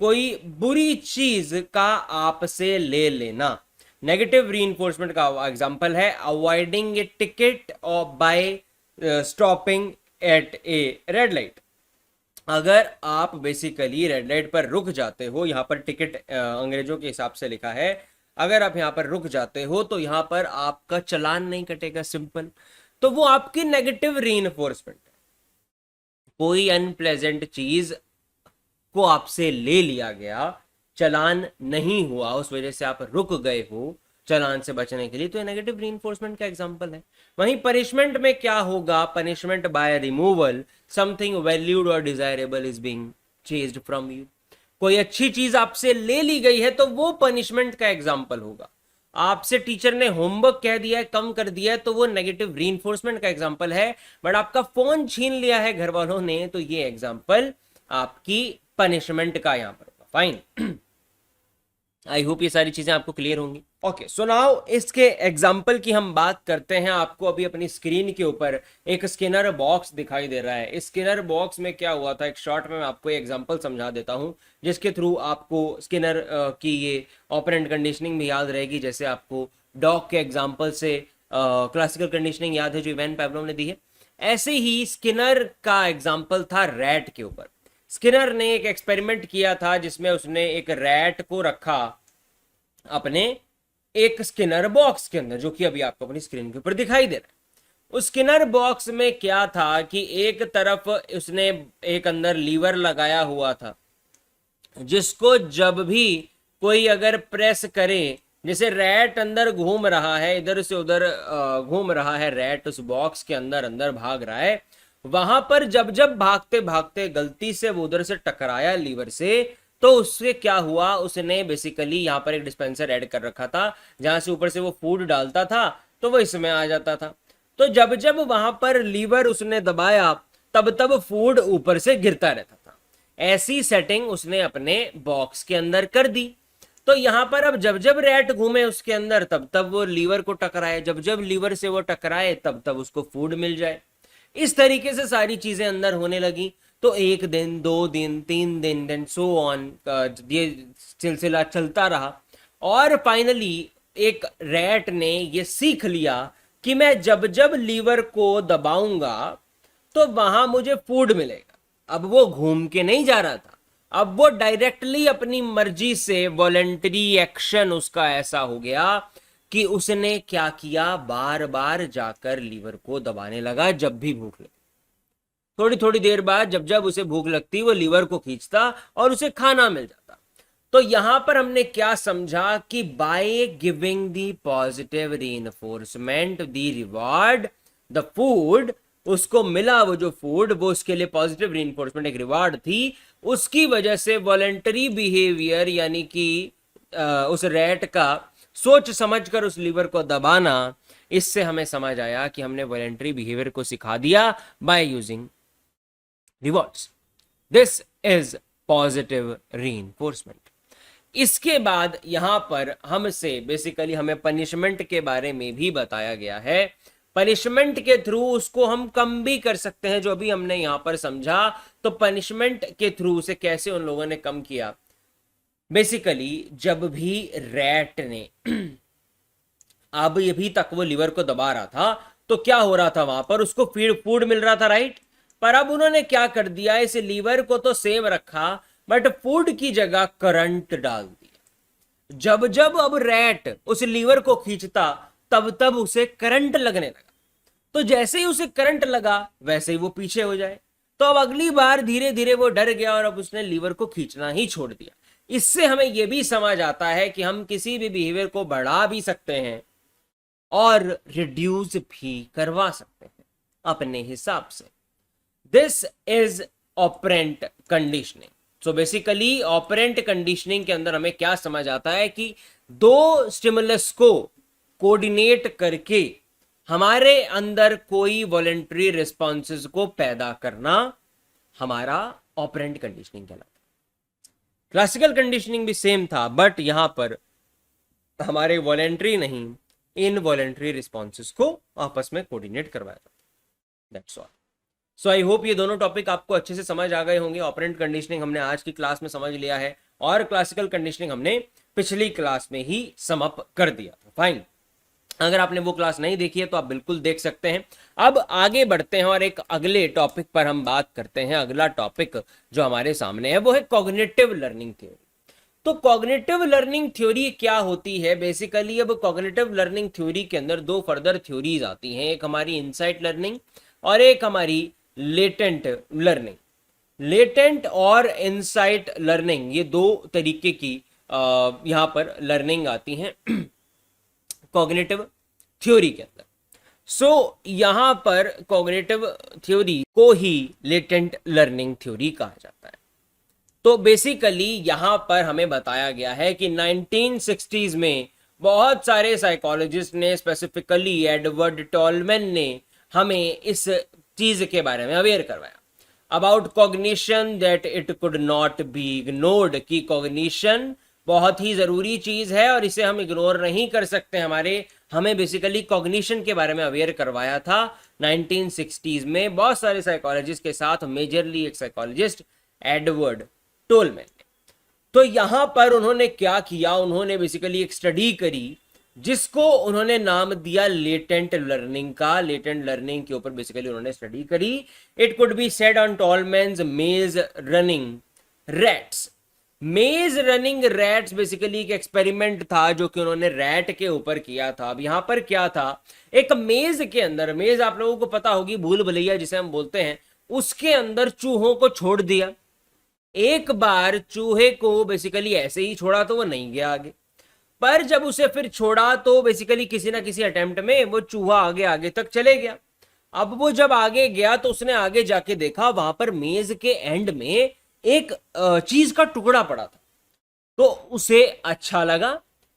कोई बुरी चीज का आपसे ले लेना। नेगेटिव रीइंफोर्समेंट का एग्जांपल है अवॉइडिंग ए टिकट और by stopping at a red light. अगर आप बेसिकली रेड लाइट पर रुक जाते हो, यहां पर टिकट अंग्रेजों के हिसाब से लिखा है, अगर आप यहां पर रुक जाते हो तो यहां पर आपका चालान नहीं कटेगा, सिंपल। तो वो आपकी नेगेटिव रीइंफोर्समेंट है। कोई अनप्लेजेंट चीज को आपसे ले लिया गया, चालान नहीं हुआ, उस वजह से आप रुक गए हो चालान से बचने के लिए, तो ये नेगेटिव रीइंफोर्समेंट का एग्जांपल है। वहीं पनिशमेंट में क्या होगा? Punishment by removal something valued और desirable is being chased from you. कोई अच्छी चीज आपसे ले ली गई है तो वो पनिशमेंट का एग्जांपल होगा। आपसे टीचर ने होमवर्क कह दिया है, कम कर दिया है, तो वो नेगेटिव रीइंफोर्समेंट का एग्जांपल है। बट आपका फोन छीन लिया है घर वालों ने, तो ये एग्जांपल आपकी पनिशमेंट का यहां पर होगा। फाइन। आई होप ये सारी चीजें आपको क्लियर होंगी। ओके, सो नाउ इसके एग्जाम्पल की हम बात करते हैं। आपको अभी अपनी स्क्रीन के ऊपर एक स्किनर बॉक्स दिखाई दे रहा है। स्किनर बॉक्स में क्या हुआ था, एक शॉर्ट में मैं आपको एग्जाम्पल समझा देता हूं, जिसके थ्रू आपको स्किनर की ये ऑपरेंट कंडीशनिंग भी याद रहेगी। जैसे आपको डॉग के एग्जाम्पल से क्लासिकल कंडीशनिंग याद है जो इवान पावलोव ने दी है, ऐसे ही स्किनर का एग्जाम्पल था रैट के ऊपर। स्किनर ने एक एक्सपेरिमेंट किया था जिसमें उसने एक रैट को रखा अपने एक स्किनर बॉक्स के अंदर, जो कि अभी आपको अपनी स्क्रीन के ऊपर दिखाई दे रहा है। उस स्किनर बॉक्स में क्या था कि एक तरफ उसने एक अंदर लीवर लगाया हुआ था, जिसको जब भी कोई अगर प्रेस करे, जैसे रैट अंदर घूम रहा है, इधर से उधर घूम रहा है रैट, उस बॉक्स के अंदर अंदर भाग रहा है, वहां पर जब जब भागते भागते गलती से वो उधर से टकराया लीवर से, तो उससे क्या हुआ, उसने बेसिकली यहां पर एक डिस्पेंसर ऐड कर रखा था जहां से ऊपर से वो फूड डालता था, तो वो इसमें आ जाता था। तो जब जब वहां पर लीवर उसने दबाया तब तब फूड ऊपर से गिरता रहता था। ऐसी सेटिंग उसने अपने बॉक्स के अंदर कर दी। तो यहां पर अब जब जब रैट घूमे उसके अंदर तब तब वो लीवर को टकराए, जब जब लीवर से वो टकराए तब तब उसको फूड मिल जाए। इस तरीके से सारी चीजें अंदर होने लगी। तो 1 दिन, 2 दिन, 3 दिन, देन सो ऑन, ये सिलसिला चलता रहा। और फाइनली एक रैट ने ये सीख लिया कि मैं जब जब लीवर को दबाऊंगा तो वहां मुझे फूड मिलेगा। अब वो घूम के नहीं जा रहा था, अब वो डायरेक्टली अपनी मर्जी से वॉलेंटरी एक्शन उसका ऐसा हो गया कि उसने क्या किया, बार बार जाकर लीवर को दबाने लगा जब भी भूख लगे। थोड़ी थोड़ी देर बाद जब जब उसे भूख लगती वो लीवर को खींचता और उसे खाना मिल जाता। तो यहां पर हमने क्या समझा कि by giving the positive reinforcement the reward, the food, उसको मिला वो जो फूड, वो उसके लिए पॉजिटिव रीइंफोर्समेंट एक रिवार्ड थी। उसकी वजह से वॉलेंटरी बिहेवियर यानी कि उस रैट का सोच समझकर उस लीवर को दबाना, इससे हमें समझ आया कि हमने वॉलेंटरी बिहेवियर को सिखा दिया by using rewards. This is positive reinforcement. इसके बाद यहां पर हमसे बेसिकली हमें पनिशमेंट के बारे में भी बताया गया है। पनिशमेंट के थ्रू उसको हम कम भी कर सकते हैं, जो अभी हमने यहां पर समझा। तो पनिशमेंट के थ्रू से कैसे उन लोगों ने कम किया, बेसिकली जब भी रैट ने अब अभी तक वो लिवर को दबा रहा था तो क्या हो रहा था, वहां पर उसको फूड मिल रहा था, राइट। पर अब उन्होंने क्या कर दिया, इस लीवर को तो सेम रखा बट फूड की जगह करंट डाल दिया। जब जब अब रैट उस लीवर को खींचता तब तब उसे करंट लगने लगा। तो जैसे ही उसे करंट लगा वैसे ही वो पीछे हो जाए। तो अब अगली बार धीरे धीरे वो डर गया और अब उसने लीवर को खींचना ही छोड़ दिया। इससे हमें यह भी समझ आता है कि हम किसी भी बिहेवियर को बढ़ा भी सकते हैं और रिड्यूस भी करवा सकते हैं अपने हिसाब से। This is operant conditioning. So basically operant conditioning के अंदर हमें क्या समझ आता है कि दो स्टिमुलस को कोऑर्डिनेट करके हमारे अंदर कोई वॉलेंटरी रिस्पॉन्सेज को पैदा करना हमारा ऑपरेंट कंडीशनिंग कहलाता है। क्लासिकल कंडीशनिंग भी सेम था बट यहां पर हमारे वॉलेंटरी नहीं, इनवॉलेंटरी रिस्पॉन्सेज को आपस में कोऑर्डिनेट करवाया जाता है। That's all. So I hope ये दोनों टॉपिक आपको अच्छे से समझ आ गए होंगे। ऑपरेंट कंडीशनिंग हमने आज की क्लास में समझ लिया है और क्लासिकल कंडीशनिंग हमने पिछली क्लास में ही सम अप कर दिया था। फाइन, अगर आपने वो क्लास नहीं देखी है तो आप बिल्कुल देख सकते हैं। अब आगे बढ़ते हैं और एक अगले टॉपिक पर हम बात करते हैं। अगला टॉपिक जो हमारे सामने है वो है कॉग्निटिव लर्निंग थ्योरी। तो कॉग्निटिव लर्निंग थ्योरी क्या होती है, बेसिकली अब कॉग्निटिव लर्निंग थ्योरी के अंदर दो फर्दर थ्योरीज आती हैं, एक हमारी इनसाइट लर्निंग और एक हमारी लेटेंट लर्निंग। लेटेंट और इनसाइट लर्निंग ये दो तरीके की यहां पर लर्निंग आती हैं कॉग्निटिव थ्योरी के अंदर। सो यहां पर कॉग्निटिव थ्योरी को ही लेटेंट लर्निंग थ्योरी कहा जाता है। तो बेसिकली यहां पर हमें बताया गया है कि 1960s में बहुत सारे साइकोलॉजिस्ट ने, स्पेसिफिकली एडवर्ड टॉलमैन ने हमें इस चीज के बारे में अवेयर करवाया about cognition, that it could not be ignored, कि कॉग्निशन बहुत ही जरूरी चीज है और इसे हम इग्नोर नहीं कर सकते। हमें बेसिकली कॉग्निशन के बारे में अवेयर करवाया था 1960s में बहुत सारे साइकोलॉजिस्ट के साथ, मेजरली एक साइकोलॉजिस्ट एडवर्ड टोलमैन ने। तो यहां पर उन्होंने क्या किया, उन्होंने बेसिकली एक स्टडी करी जिसको उन्होंने नाम दिया लेटेंट लर्निंग का। लेटेंट लर्निंग के ऊपर बेसिकली उन्होंने स्टडी करी। It could be said on Tolman's maze running rats. Maze running rats basically एक एक्सपेरिमेंट था जो कि उन्होंने रैट के ऊपर किया था। अब यहां पर क्या था, एक मेज के अंदर, मेज आप लोगों को पता होगी भूल भुलैया जिसे हम बोलते हैं, उसके अंदर चूहों को छोड़ दिया। एक बार चूहे को बेसिकली ऐसे ही छोड़ा तो वो नहीं गया आगे, पर जब उसे फिर छोड़ा तो बेसिकली किसी ना किसी अटेम्प्ट में वो चूहा आगे आगे तक चले गया। अब वो जब आगे गया तो उसने आगे जाके देखा वहां पर मेज के एंड में एक चीज का टुकड़ा पड़ा था, तो उसे अच्छा लगा।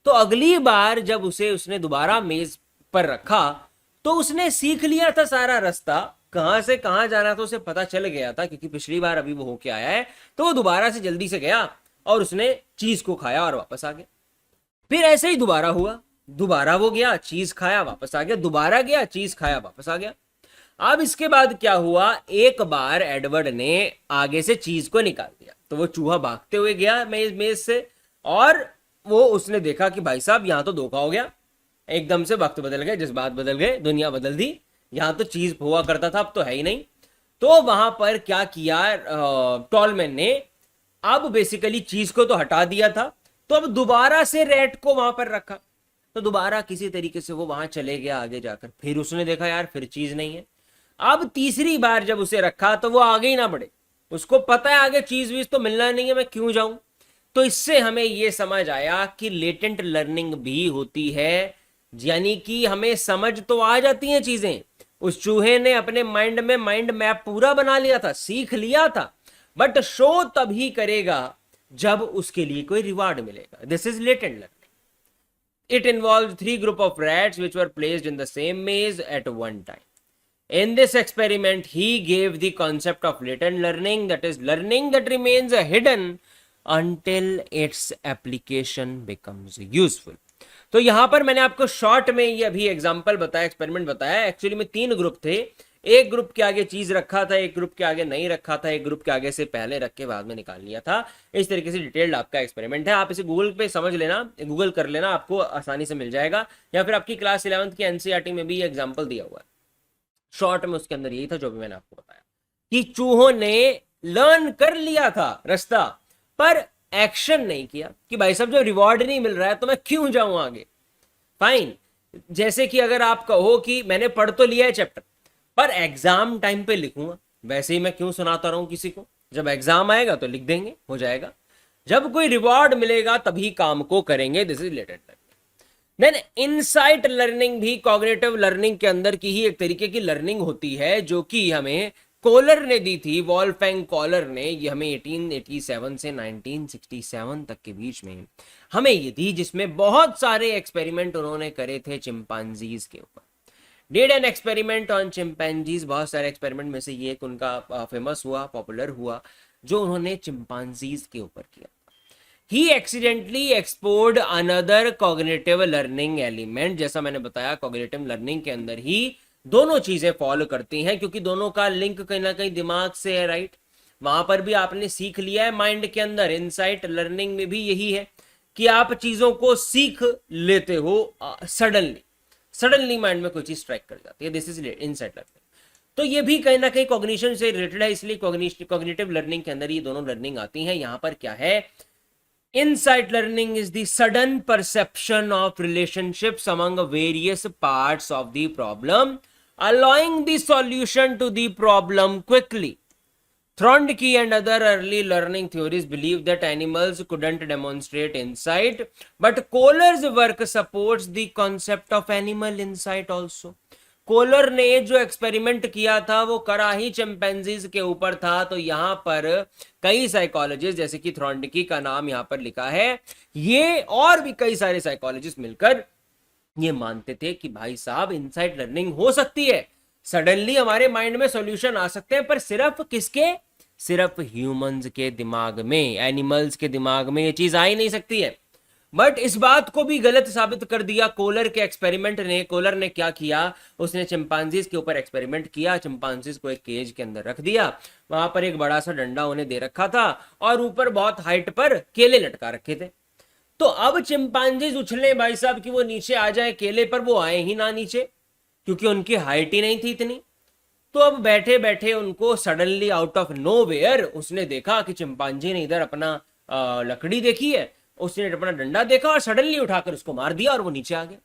तो अगली बार जब उसने दोबारा मेज पर रखा तो उसने सीख लिया था सारा रास्ता, कहां से कहां जाना था उसे पता चल गया था, क्योंकि पिछली बार अभी वो होके आया है। तो वो दोबारा से जल्दी से गया और उसने चीज को खाया और वापस आ गया। फिर ऐसे ही दोबारा हुआ, दोबारा वो गया, चीज खाया, वापस आ गया, दोबारा गया, चीज खाया, वापस आ गया। अब इसके बाद क्या हुआ, एक बार एडवर्ड ने आगे से चीज को निकाल दिया, तो वो चूहा भागते हुए गया मेज से, और वो उसने देखा कि भाई साहब यहां तो धोखा हो गया, एकदम से वक्त बदल गए, जज्बात बदल गए, दुनिया बदल दी, यहां तो चीज हुआ करता था, अब तो है ही नहीं। तो वहां पर क्या किया टॉलमैन ने, अब बेसिकली चीज को तो हटा दिया था, तो अब दोबारा से रैट को वहां पर रखा, तो दोबारा किसी तरीके से वो वहां चले गया आगे जाकर, फिर उसने देखा यार फिर चीज नहीं है। अब तीसरी बार जब उसे रखा तो वो आगे ही ना बढ़े, उसको पता है आगे चीज वीज तो मिलना नहीं है, मैं क्यों जाऊं। तो इससे हमें यह समझ आया कि लेटेंट लर्निंग भी होती है, यानी कि हमें समझ तो आ जाती हैं चीजें, उस चूहे ने अपने माइंड में माइंड मैप पूरा बना लिया था, सीख लिया था, बट शो तभी करेगा जब उसके लिए कोई रिवार्ड मिलेगा। This is latent learning. It involved three group of rats which were placed in the same maze at one time. In this experiment, he gave the concept of latent learning, that is learning that remains hidden until its application becomes useful. तो यहां पर मैंने आपको short में ये अभी example बताया, experiment बताया। एक्चुअली में 3 ग्रुप थे, एक ग्रुप के आगे चीज रखा था, एक ग्रुप के आगे नहीं रखा था, एक ग्रुप के आगे से पहले रख के बाद में निकाल लिया था। इस तरीके से डिटेल्ड आपका एक्सपेरिमेंट है, आप इसे गूगल पे समझ लेना, गूगल कर लेना, आपको आसानी से मिल जाएगा, या फिर आपकी क्लास 11th की एनसीईआरटी में भी ये एग्जाम्पल दिया हुआ है। शॉर्ट में उसके अंदर यही था जो भी मैंने आपको बताया, कि चूहों ने लर्न कर लिया था रास्ता, पर एक्शन नहीं किया, कि भाई साहब जब रिवॉर्ड नहीं मिल रहा है तो मैं क्यों जाऊं आगे। फाइन, जैसे कि अगर आप कहो कि मैंने पढ़ तो लिया है चैप्टर, पर एग्जाम टाइम पे लिखूंगा, वैसे ही मैं क्यों सुनाता रहूं किसी को, जब एग्जाम आएगा तो लिख देंगे, हो जाएगा, जब कोई रिवॉर्ड मिलेगा तभी काम को करेंगे। This is latent learning. Then insight learning भी कॉग्निटिव लर्निंग के अंदर की ही एक तरीके की लर्निंग होती है, जो कि हमें कोलर ने दी थी, वॉल्फगैंग कोलर ने, ये हमें 1887 से 1967 तक के बीच में हमें ये दी, जिसमें बहुत सारे एक्सपेरिमेंट उन्होंने करे थे चिंपांजीज के ऊपर। Did an experiment on chimpanzees, बहुत सारे एक्सपेरिमेंट में से ये एक उनका फेमस हुआ, पॉपुलर हुआ, जो उन्होंने चिंपैंजीज के ऊपर किया। He accidentally explored another cognitive learning element. जैसा मैंने बताया, कॉग्निटिव लर्निंग के अंदर ही दोनों चीजें फॉलो करती हैं, क्योंकि दोनों का लिंक कहीं ना कहीं दिमाग से है, राइट। वहां पर भी आपने सीख लिया है माइंड के अंदर, इनसाइट लर्निंग में भी यही है कि आप चीजों को सीख लेते हो सडनली माइंड में कोई चीज स्ट्राइक कर जाती है। This is insight learning. तो ये भी कहीं ना कहीं कॉग्निशन से रिलेटेड है, इसलिए कॉग्निटिव लर्निंग के अंदर ये दोनों लर्निंग आती हैं। यहां पर क्या है, insight learning is the sudden perception of relationships among various parts of the problem, allowing the solution to the problem quickly. Thorndike and other early learning theories believed that animals couldn't demonstrate insight, but Kohler's work supports the concept of animal insight also. Kohler ने जो experiment किया था वो करा ही chimpanzees के ऊपर था, तो यहां पर कई साइकोलॉजिस्ट, जैसे कि थ्रॉन्डिकी का नाम यहां पर लिखा है, ये और भी कई सारे साइकोलॉजिस्ट मिलकर ये मानते थे कि भाई साहब इनसाइट लर्निंग हो सकती है, सडनली हमारे माइंड में सॉल्यूशन आ सकते हैं, पर सिर्फ किसके, सिर्फ ह्यूमंस के दिमाग में, एनिमल्स के दिमाग में ये चीज आ ही नहीं सकती है। बट इस बात को भी गलत साबित कर दिया कोलर के एक्सपेरिमेंट ने। कोलर ने क्या किया, उसने चिंपांजीज के ऊपर एक्सपेरिमेंट किया, चिंपांजीज को एक केज के अंदर रख दिया, वहां पर एक बड़ा सा डंडा उन्हें दे रखा था और ऊपर बहुत हाइट पर केले लटका रखे थे। तो अब चिंपांजीज उछले भाई साहब कि वो नीचे आ जाए केले पर, वो आए ही ना नीचे, क्योंकि उनकी हाइट ही नहीं थी इतनी। तो अब बैठे बैठे उनको सडनली आउट ऑफ नोवेयर उसने देखा कि चिंपांजी ने इधर अपना लकड़ी देखी है, उसने अपना डंडा देखा और सडनली उठाकर उसको मार दिया और वो नीचे आ गया।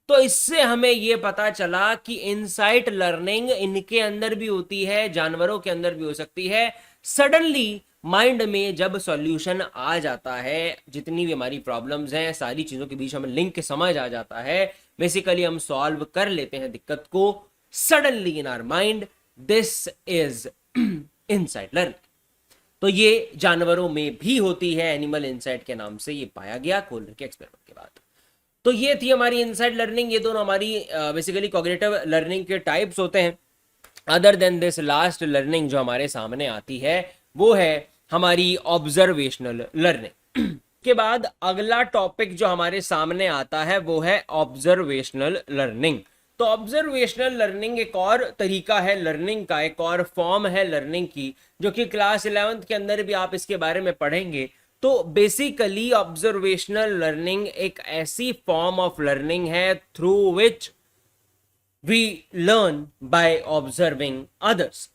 तो इससे हमें यह पता चला कि इनसाइट लर्निंग इनके अंदर भी होती है, जानवरों के अंदर भी हो सकती है। सडनली माइंड में जब सॉल्यूशन आ जाता है, जितनी भी हमारी प्रॉब्लम्स हैं, सारी चीजों के बीच हमें लिंक समझ आ जाता है, बेसिकली हम सॉल्व कर लेते हैं दिक्कत को suddenly in our mind. This is insight learning. तो ये जानवरों में भी होती है, एनिमल इनसाइट के नाम से ये पाया गया कोलर के एक्सपेरिमेंट के बाद। तो ये थी हमारी इनसाइट लर्निंग। ये दोनों हमारी बेसिकली कॉग्निटिव लर्निंग के टाइप्स होते हैं। Other than this last learning जो हमारे सामने आती है वो है हमारी ऑब्जर्वेशनल लर्निंग। के बाद अगला टॉपिक जो हमारे सामने आता है वो है ऑब्जर्वेशनल लर्निंग। तो ऑब्जर्वेशनल लर्निंग एक और तरीका है लर्निंग का, एक और फॉर्म है लर्निंग की, जो कि क्लास 11th के अंदर भी आप इसके बारे में पढ़ेंगे। तो बेसिकली ऑब्जर्वेशनल लर्निंग एक ऐसी फॉर्म ऑफ लर्निंग है through which we learn by observing others.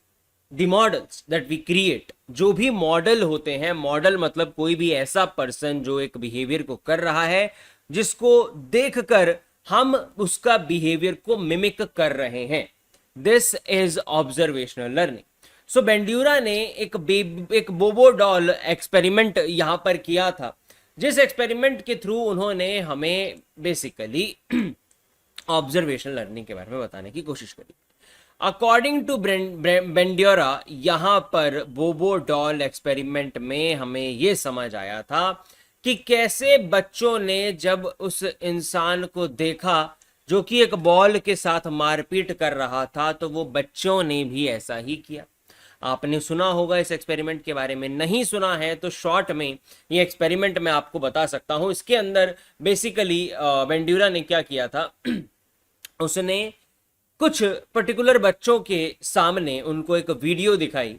The models that we create, जो भी मॉडल होते हैं, मॉडल मतलब कोई भी ऐसा पर्सन जो एक बिहेवियर को कर रहा है, जिसको देखकर हम उसका बिहेवियर को मिमिक कर रहे हैं, दिस इज ऑब्जर्वेशनल लर्निंग। सो बेंड्यूरा ने एक बोबो डॉल एक्सपेरिमेंट यहां पर किया था, जिस एक्सपेरिमेंट के थ्रू उन्होंने हमें बेसिकली ऑब्जर्वेशनल लर्निंग के बारे में बताने की कोशिश करी। अकॉर्डिंग टू बेंड्यूरा, यहां पर बोबो डॉल एक्सपेरिमेंट में हमें यह समझ आया था कि कैसे बच्चों ने जब उस इंसान को देखा जो कि एक बॉल के साथ मारपीट कर रहा था, तो वो बच्चों ने भी ऐसा ही किया। आपने सुना होगा इस एक्सपेरिमेंट के बारे में, नहीं सुना है तो शॉर्ट में ये एक्सपेरिमेंट मैं आपको बता सकता हूं। इसके अंदर बेसिकली बेंड्यूरा ने क्या किया था, उसने कुछ पर्टिकुलर बच्चों के सामने उनको एक वीडियो दिखाई,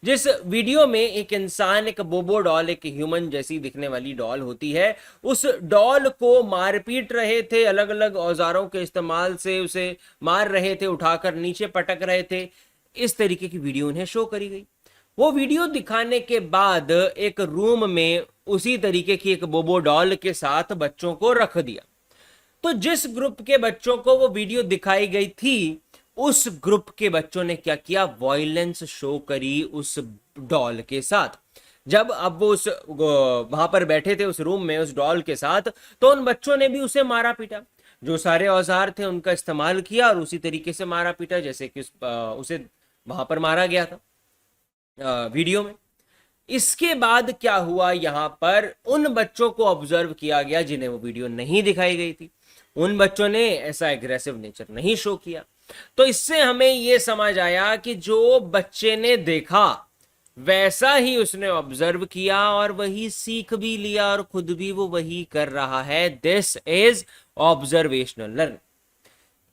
जिस वीडियो में एक इंसान, एक बोबो डॉल, एक ह्यूमन जैसी दिखने वाली डॉल होती है, उस डॉल को मारपीट रहे थे, अलग अलग औजारों के इस्तेमाल से उसे मार रहे थे, उठाकर नीचे पटक रहे थे। इस तरीके की वीडियो उन्हें शो करी गई। वो वीडियो दिखाने के बाद एक रूम में उसी तरीके की एक बोबो डॉल के साथ बच्चों को रख दिया। तो जिस ग्रुप के बच्चों को वो वीडियो दिखाई गई थी, उस ग्रुप के बच्चों ने क्या किया, वायलेंस शो करी उस डॉल के साथ। जब अब वो उस वहां पर बैठे थे उस रूम में उस डॉल के साथ, तो उन बच्चों ने भी उसे मारा पीटा, जो सारे औजार थे उनका इस्तेमाल किया और उसी तरीके से मारा पीटा जैसे कि उसे वहां पर मारा गया था वीडियो में। इसके बाद क्या हुआ, यहां पर उन बच्चों को ऑब्जर्व किया गया जिन्हें वो वीडियो नहीं दिखाई गई थी। उन बच्चों ने ऐसा एग्रेसिव नेचर नहीं शो किया। तो इससे हमें यह समझ आया कि जो बच्चे ने देखा वैसा ही उसने ऑब्जर्व किया और वही सीख भी लिया और खुद भी वो वही कर रहा है। This is observational learning.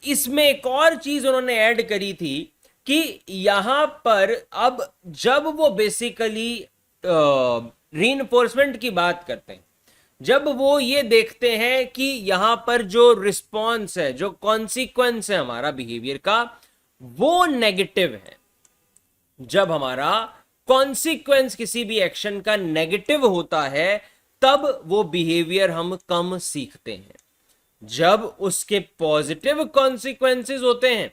इसमें एक और चीज उन्होंने ऐड करी थी कि यहां पर अब जब वो बेसिकली रीइंफोर्समेंट की बात करते हैं, जब वो ये देखते हैं कि यहां पर जो रिस्पॉन्स है, जो कॉन्सिक्वेंस है हमारा बिहेवियर का, वो नेगेटिव है, जब हमारा कॉन्सिक्वेंस किसी भी एक्शन का नेगेटिव होता है, तब वो बिहेवियर हम कम सीखते हैं। जब उसके पॉजिटिव कॉन्सिक्वेंसेस होते हैं,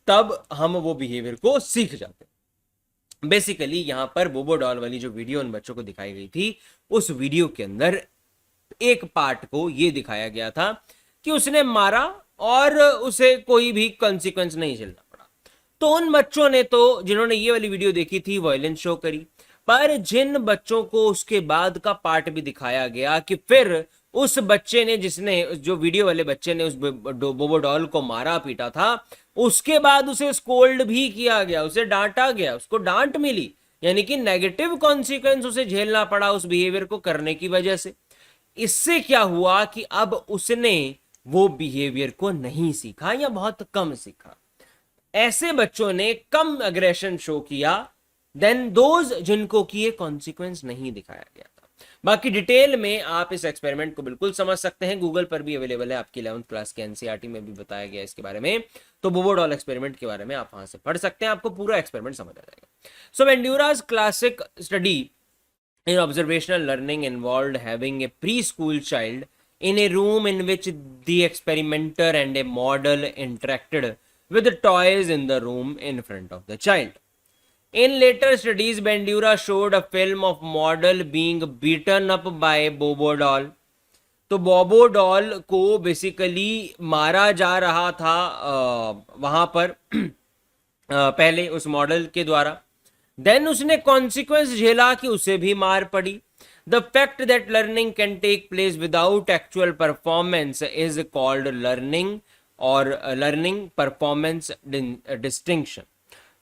तब हम वो बिहेवियर को सीख जाते हैं। बेसिकली यहां पर बोबो डॉल वाली जो वीडियो उन बच्चों को दिखाई गई थी, उस वीडियो के अंदर एक पार्ट को यह दिखाया गया था कि उसने मारा और उसे कोई भी कॉन्सिक्वेंस नहीं झेलना पड़ा। तो उन बच्चों ने, तो जिन्होंने ये वाली वीडियो देखी थी, वायलेंस शो करी। पर जिन बच्चों को उसके बाद का पार्ट भी दिखाया गया कि फिर उस बच्चे ने, जिसने, जो वीडियो वाले बच्चे ने उस बोबो डॉल को मारा पीटा था, उसके बाद उसे स्कोल्ड भी किया गया, उसे डांटा गया, उसको डांट मिली, यानी कि नेगेटिव कॉन्सिक्वेंस उसे झेलना पड़ा उस बिहेवियर को करने की वजह से। इससे क्या हुआ कि अब उसने वो बिहेवियर को नहीं सीखा या बहुत कम सीखा। ऐसे बच्चों ने कम अग्रेशन शो किया देन दोज जिनको कि ये कॉन्सिक्वेंस नहीं दिखाया गया था। बाकी डिटेल में आप इस एक्सपेरिमेंट को बिल्कुल समझ सकते हैं, गूगल पर भी अवेलेबल है, आपकी 11th क्लास के एनसीईआरटी में भी बताया गया इसके बारे में। तो बोबो डॉल एक्सपेरिमेंट के बारे में आप वहां से पढ़ सकते हैं, आपको पूरा एक्सपेरिमेंट समझ आ जाएगा। So Bandura's classic study in observational learning involved having a preschool child in a room in which the experimenter and a model interacted with the toys in the room in front of the child. In later studies, Bandura showed a film of model being beaten up by Bobo doll. तो बोबो doll को basically मारा जा रहा था वहां पर पहले उस मॉडल के द्वारा। देन उसने कॉन्सिक्वेंस झेला कि उसे भी मार पड़ी। The fact that learning can take place without actual performance is called learning और लर्निंग परफॉर्मेंस डिस्टिंक्शन।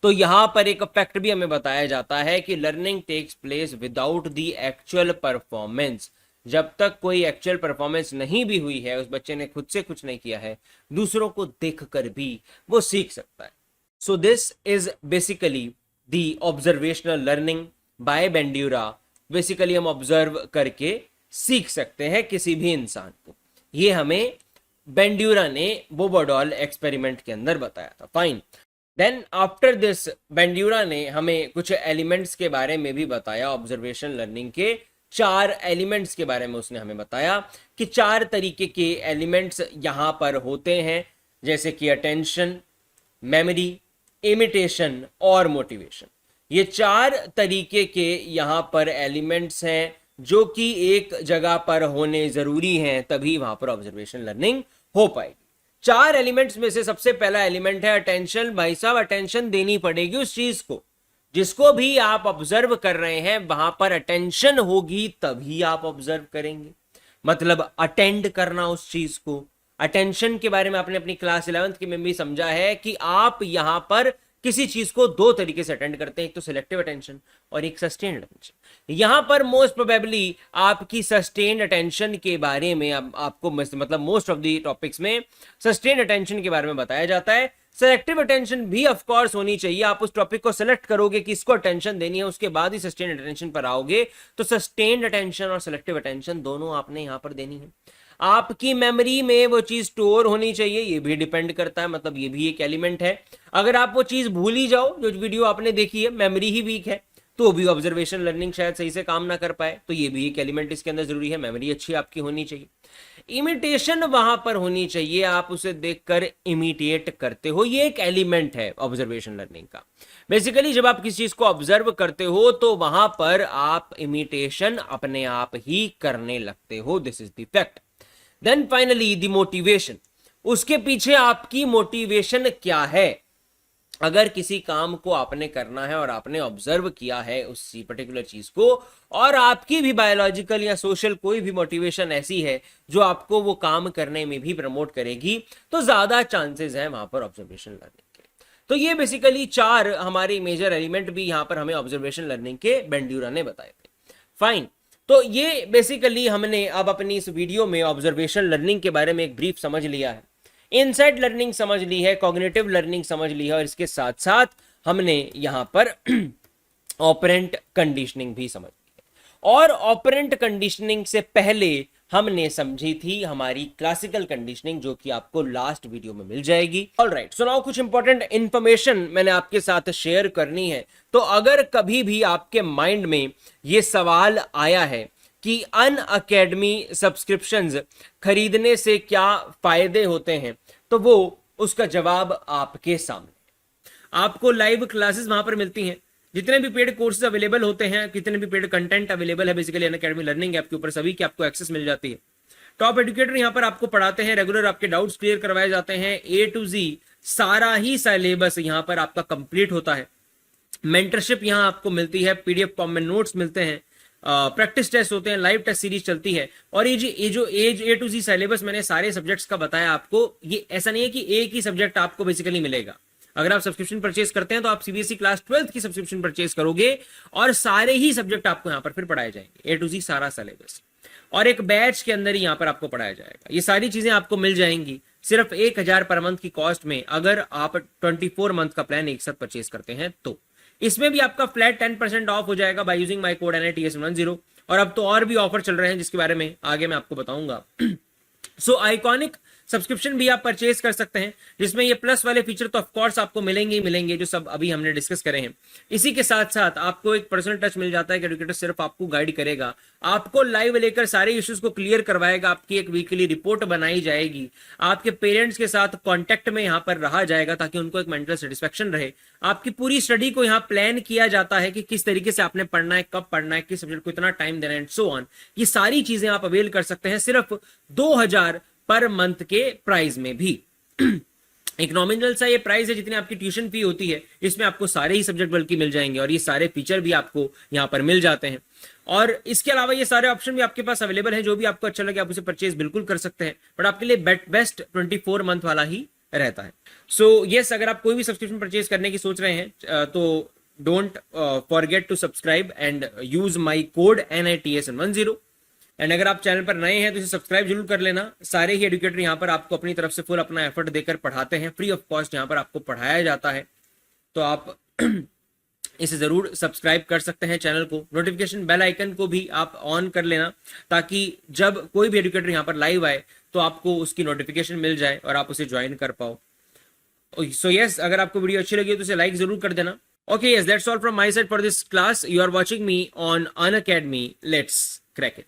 तो यहां पर एक फैक्ट भी हमें बताया जाता है कि learning takes place without the actual performance. जब तक कोई एक्चुअल परफॉर्मेंस नहीं भी हुई है, उस बच्चे ने खुद से कुछ नहीं किया है, दूसरों को देखकर भी वो सीख सकता है। So this is basically the observational learning by Bandura. Basically हम ऑब्जर्व करके सीख सकते हैं किसी भी इंसान को। ये हमें बेंड्यूरा ने बोबोडॉल एक्सपेरिमेंट के अंदर बताया था। फाइन। देन आफ्टर दिस बेंड्यूरा ने हमें कुछ एलिमेंट्स के बारे में भी बताया। ऑब्जर्वेशन लर्निंग के 4 एलिमेंट्स के बारे में उसने हमें बताया कि 4 तरीके के एलिमेंट्स यहां पर होते हैं, जैसे कि अटेंशन, मेमोरी, इमिटेशन और मोटिवेशन। ये 4 तरीके के यहां पर एलिमेंट्स हैं जो कि एक जगह पर होने जरूरी हैं, तभी वहां पर ऑब्जर्वेशन लर्निंग हो पाएगी। 4 एलिमेंट्स में से सबसे पहला एलिमेंट है अटेंशन। भाई साहब, अटेंशन देनी पड़ेगी उस चीज को, जिसको भी आप ऑब्जर्व कर रहे हैं वहां पर अटेंशन होगी, तभी आप ऑब्जर्व करेंगे। मतलब अटेंड करना उस चीज को। अटेंशन के बारे में आपने अपनी क्लास 11th की में भी समझा है कि आप यहां पर किसी चीज को 2 तरीके से अटेंड करते हैं, एक तो सिलेक्टिव अटेंशन और एक सस्टेन्ड अटेंशन। यहां पर मोस्ट प्रोबेबली आपकी सस्टेन्ड अटेंशन के बारे में आपको मतलब मोस्ट ऑफ द टॉपिक्स में सस्टेन्ड अटेंशन के बारे में बताया जाता है। सेलेक्टिव अटेंशन भी ऑफ कोर्स होनी चाहिए। आप उस टॉपिक को सेलेक्ट करोगे कि इसको अटेंशन देनी है, उसके बाद ही सस्टेन्ड अटेंशन पर आओगे। तो सस्टेन्ड अटेंशन और सेलेक्टिव अटेंशन दोनों आपने यहां पर देनी है। आपकी मेमोरी में वो चीज स्टोर होनी चाहिए, ये भी डिपेंड करता है, मतलब ये भी एक एलिमेंट है। अगर आप वो चीज भूल ही जाओ जो वीडियो आपने देखी है, मेमोरी ही वीक है, तो भी ऑब्जर्वेशन लर्निंग शायद सही से काम ना कर पाए। तो ये भी एक एलिमेंट इसके अंदर जरूरी है, मेमोरी अच्छी आपकी होनी चाहिए। इमिटेशन वहां पर होनी चाहिए, आप उसे देखकर इमिटेट करते हो, ये एक एलिमेंट है ऑब्जर्वेशन लर्निंग का। बेसिकली जब आप किसी चीज को ऑब्जर्व करते हो तो वहां पर आप इमिटेशन अपने आप ही करने लगते हो। This is the fact. Then finally the motivation. उसके पीछे आपकी मोटिवेशन क्या है। अगर किसी काम को आपने करना है और आपने ऑब्जर्व किया है उसी पर्टिकुलर चीज को, और आपकी भी बायोलॉजिकल या सोशल कोई भी मोटिवेशन ऐसी है जो आपको वो काम करने में भी प्रमोट करेगी, तो ज्यादा चांसेस हैं वहां पर ऑब्जर्वेशन लर्निंग के। तो ये बेसिकली 4 हमारे मेजर एलिमेंट भी यहां पर हमें ऑब्जर्वेशन लर्निंग के बेंड्यूरा ने बताए थे। फाइन। तो ये बेसिकली हमने अब अपनी इस वीडियो में ऑब्जर्वेशन लर्निंग के बारे में एक ब्रीफ समझ लिया है, इनसाइट लर्निंग समझ ली है, कॉग्निटिव लर्निंग समझ ली है, और इसके साथ साथ हमने यहां पर ऑपरेंट कंडीशनिंग भी समझ ली है। और ऑपरेंट कंडीशनिंग से पहले हमने समझी थी हमारी क्लासिकल कंडीशनिंग, जो कि आपको लास्ट वीडियो में मिल जाएगी। ऑलराइट, सो नाउ कुछ इंपॉर्टेंट इंफॉर्मेशन मैंने आपके साथ शेयर करनी है। तो अगर कभी भी आपके माइंड में ये सवाल आया है कि अनअकैडमी सब्सक्रिप्शंस खरीदने से क्या फायदे होते हैं, तो वो उसका जवाब आपके सामने। आपको लाइव क्लासेस वहां पर मिलती हैं, जितने भी पेड कोर्सेज अवेलेबल होते हैं, कितने भी पेड कंटेंट अवेलेबल है बेसिकली अनअकैडमी लर्निंग ऐप के ऊपर, सभी की आपको एक्सेस मिल जाती है। टॉप एजुकेटर यहाँ पर आपको पढ़ाते हैं, रेगुलर आपके डाउट्स क्लियर करवाए जाते हैं, A to Z सारा ही सिलेबस यहाँ पर आपका कंप्लीट होता है। मेंटरशिप यहाँ आपको मिलती है, PDF फॉर्म में नोट्स मिलते हैं, प्रैक्टिस टेस्ट होते हैं, लाइव टेस्ट सीरीज चलती है। और ये जो A to Z सिलेबस मैंने सारे सब्जेक्ट्स का बताया आपको, ये ऐसा नहीं है कि एक ही सब्जेक्ट आपको बेसिकली मिलेगा। अगर आप सब्सक्रिप्शन परचेज करते हैं तो आप CBSE क्लास 12th की सब्सक्रिप्शन परचेज करोगे और सारे ही सब्जेक्ट आपको यहाँ पर फिर पढ़ाए जाएंगे, A to Z सारा सिलेबस, और एक बैच के अंदर ही यहाँ पर आपको पढ़ाया जाएगा। ये सारी चीजें आपको मिल जाएंगी सिर्फ 1000 पर मंथ की कॉस्ट में, अगर आप 24 मंथ का प्लान एक साथ परचेज करते हैं तो। इसमें भी आपका फ्लैट 10% ऑफ हो जाएगा by using my code NITS10। और अब तो और भी ऑफर चल रहे हैं जिसके बारे में आगे मैं आपको बताऊंगा। सो आइकॉनिक सब्सक्रिप्शन भी आप परचेज कर सकते हैं, जिसमें ये प्लस वाले फीचर तो ऑफ कोर्स आपको मिलेंगे ही मिलेंगे, जो सब अभी हमने डिस्कस करे हैं। इसी के साथ साथ आपको एक पर्सनल टच मिल जाता है कि एजुकेटर सिर्फ आपको गाइड करेगा, आपको लाइव लेकर सारे इश्यूज को क्लियर करवाएगा, आपकी एक वीकली रिपोर्ट बनाई जाएगी, आपके पेरेंट्स के साथ कॉन्टेक्ट में यहाँ पर रहा जाएगा ताकि उनको एक मेंटल सेटिस्फेक्शन रहे। आपकी पूरी स्टडी को यहाँ प्लान किया जाता है कि किस तरीके से आपने पढ़ना है, कब पढ़ना है, किस सब्जेक्ट को इतना टाइम देना है, एंड सो ऑन। ये सारी चीजें आप अवेल कर सकते हैं सिर्फ 2000 पर मंथ के प्राइस में भी। एक नॉमिनल सा ये प्राइस है जितनी आपकी ट्यूशन फी होती है, इसमें आपको सारे ही सब्जेक्ट बल्कि मिल जाएंगे और ये सारे फीचर भी आपको यहाँ पर मिल जाते हैं। और इसके अलावा ये सारे ऑप्शन भी आपके पास अवेलेबल है, जो भी आपको अच्छा लगे आप उसे परचेज बिल्कुल कर सकते हैं। बट आपके लिए बेस्ट 24 मंथ वाला ही रहता है। सो यस, अगर आप कोई भी सब्सक्रिप्शन परचेज करने की सोच रहे हैं तो don't forget to subscribe and use my code NITSN10। And अगर आप चैनल पर नए हैं तो इसे सब्सक्राइब जरूर कर लेना। सारे ही एडुकेटर यहाँ पर आपको अपनी तरफ से फुल अपना एफर्ट देकर पढ़ाते हैं, फ्री ऑफ कॉस्ट यहाँ पर आपको पढ़ाया जाता है। तो आप इसे जरूर सब्सक्राइब कर सकते हैं चैनल को। नोटिफिकेशन बेल आइकन को भी आप ऑन कर लेना, ताकि जब कोई भी एडुकेटर यहाँ पर लाइव आए तो आपको उसकी नोटिफिकेशन मिल जाए और आप उसे ज्वाइन कर पाओ। सो यस, अगर आपको वीडियो अच्छी लगी तो इसे लाइक जरूर कर देना। Okay, yes, that's all from my side for this class. You are watching me on Unacademy. Let's crack it.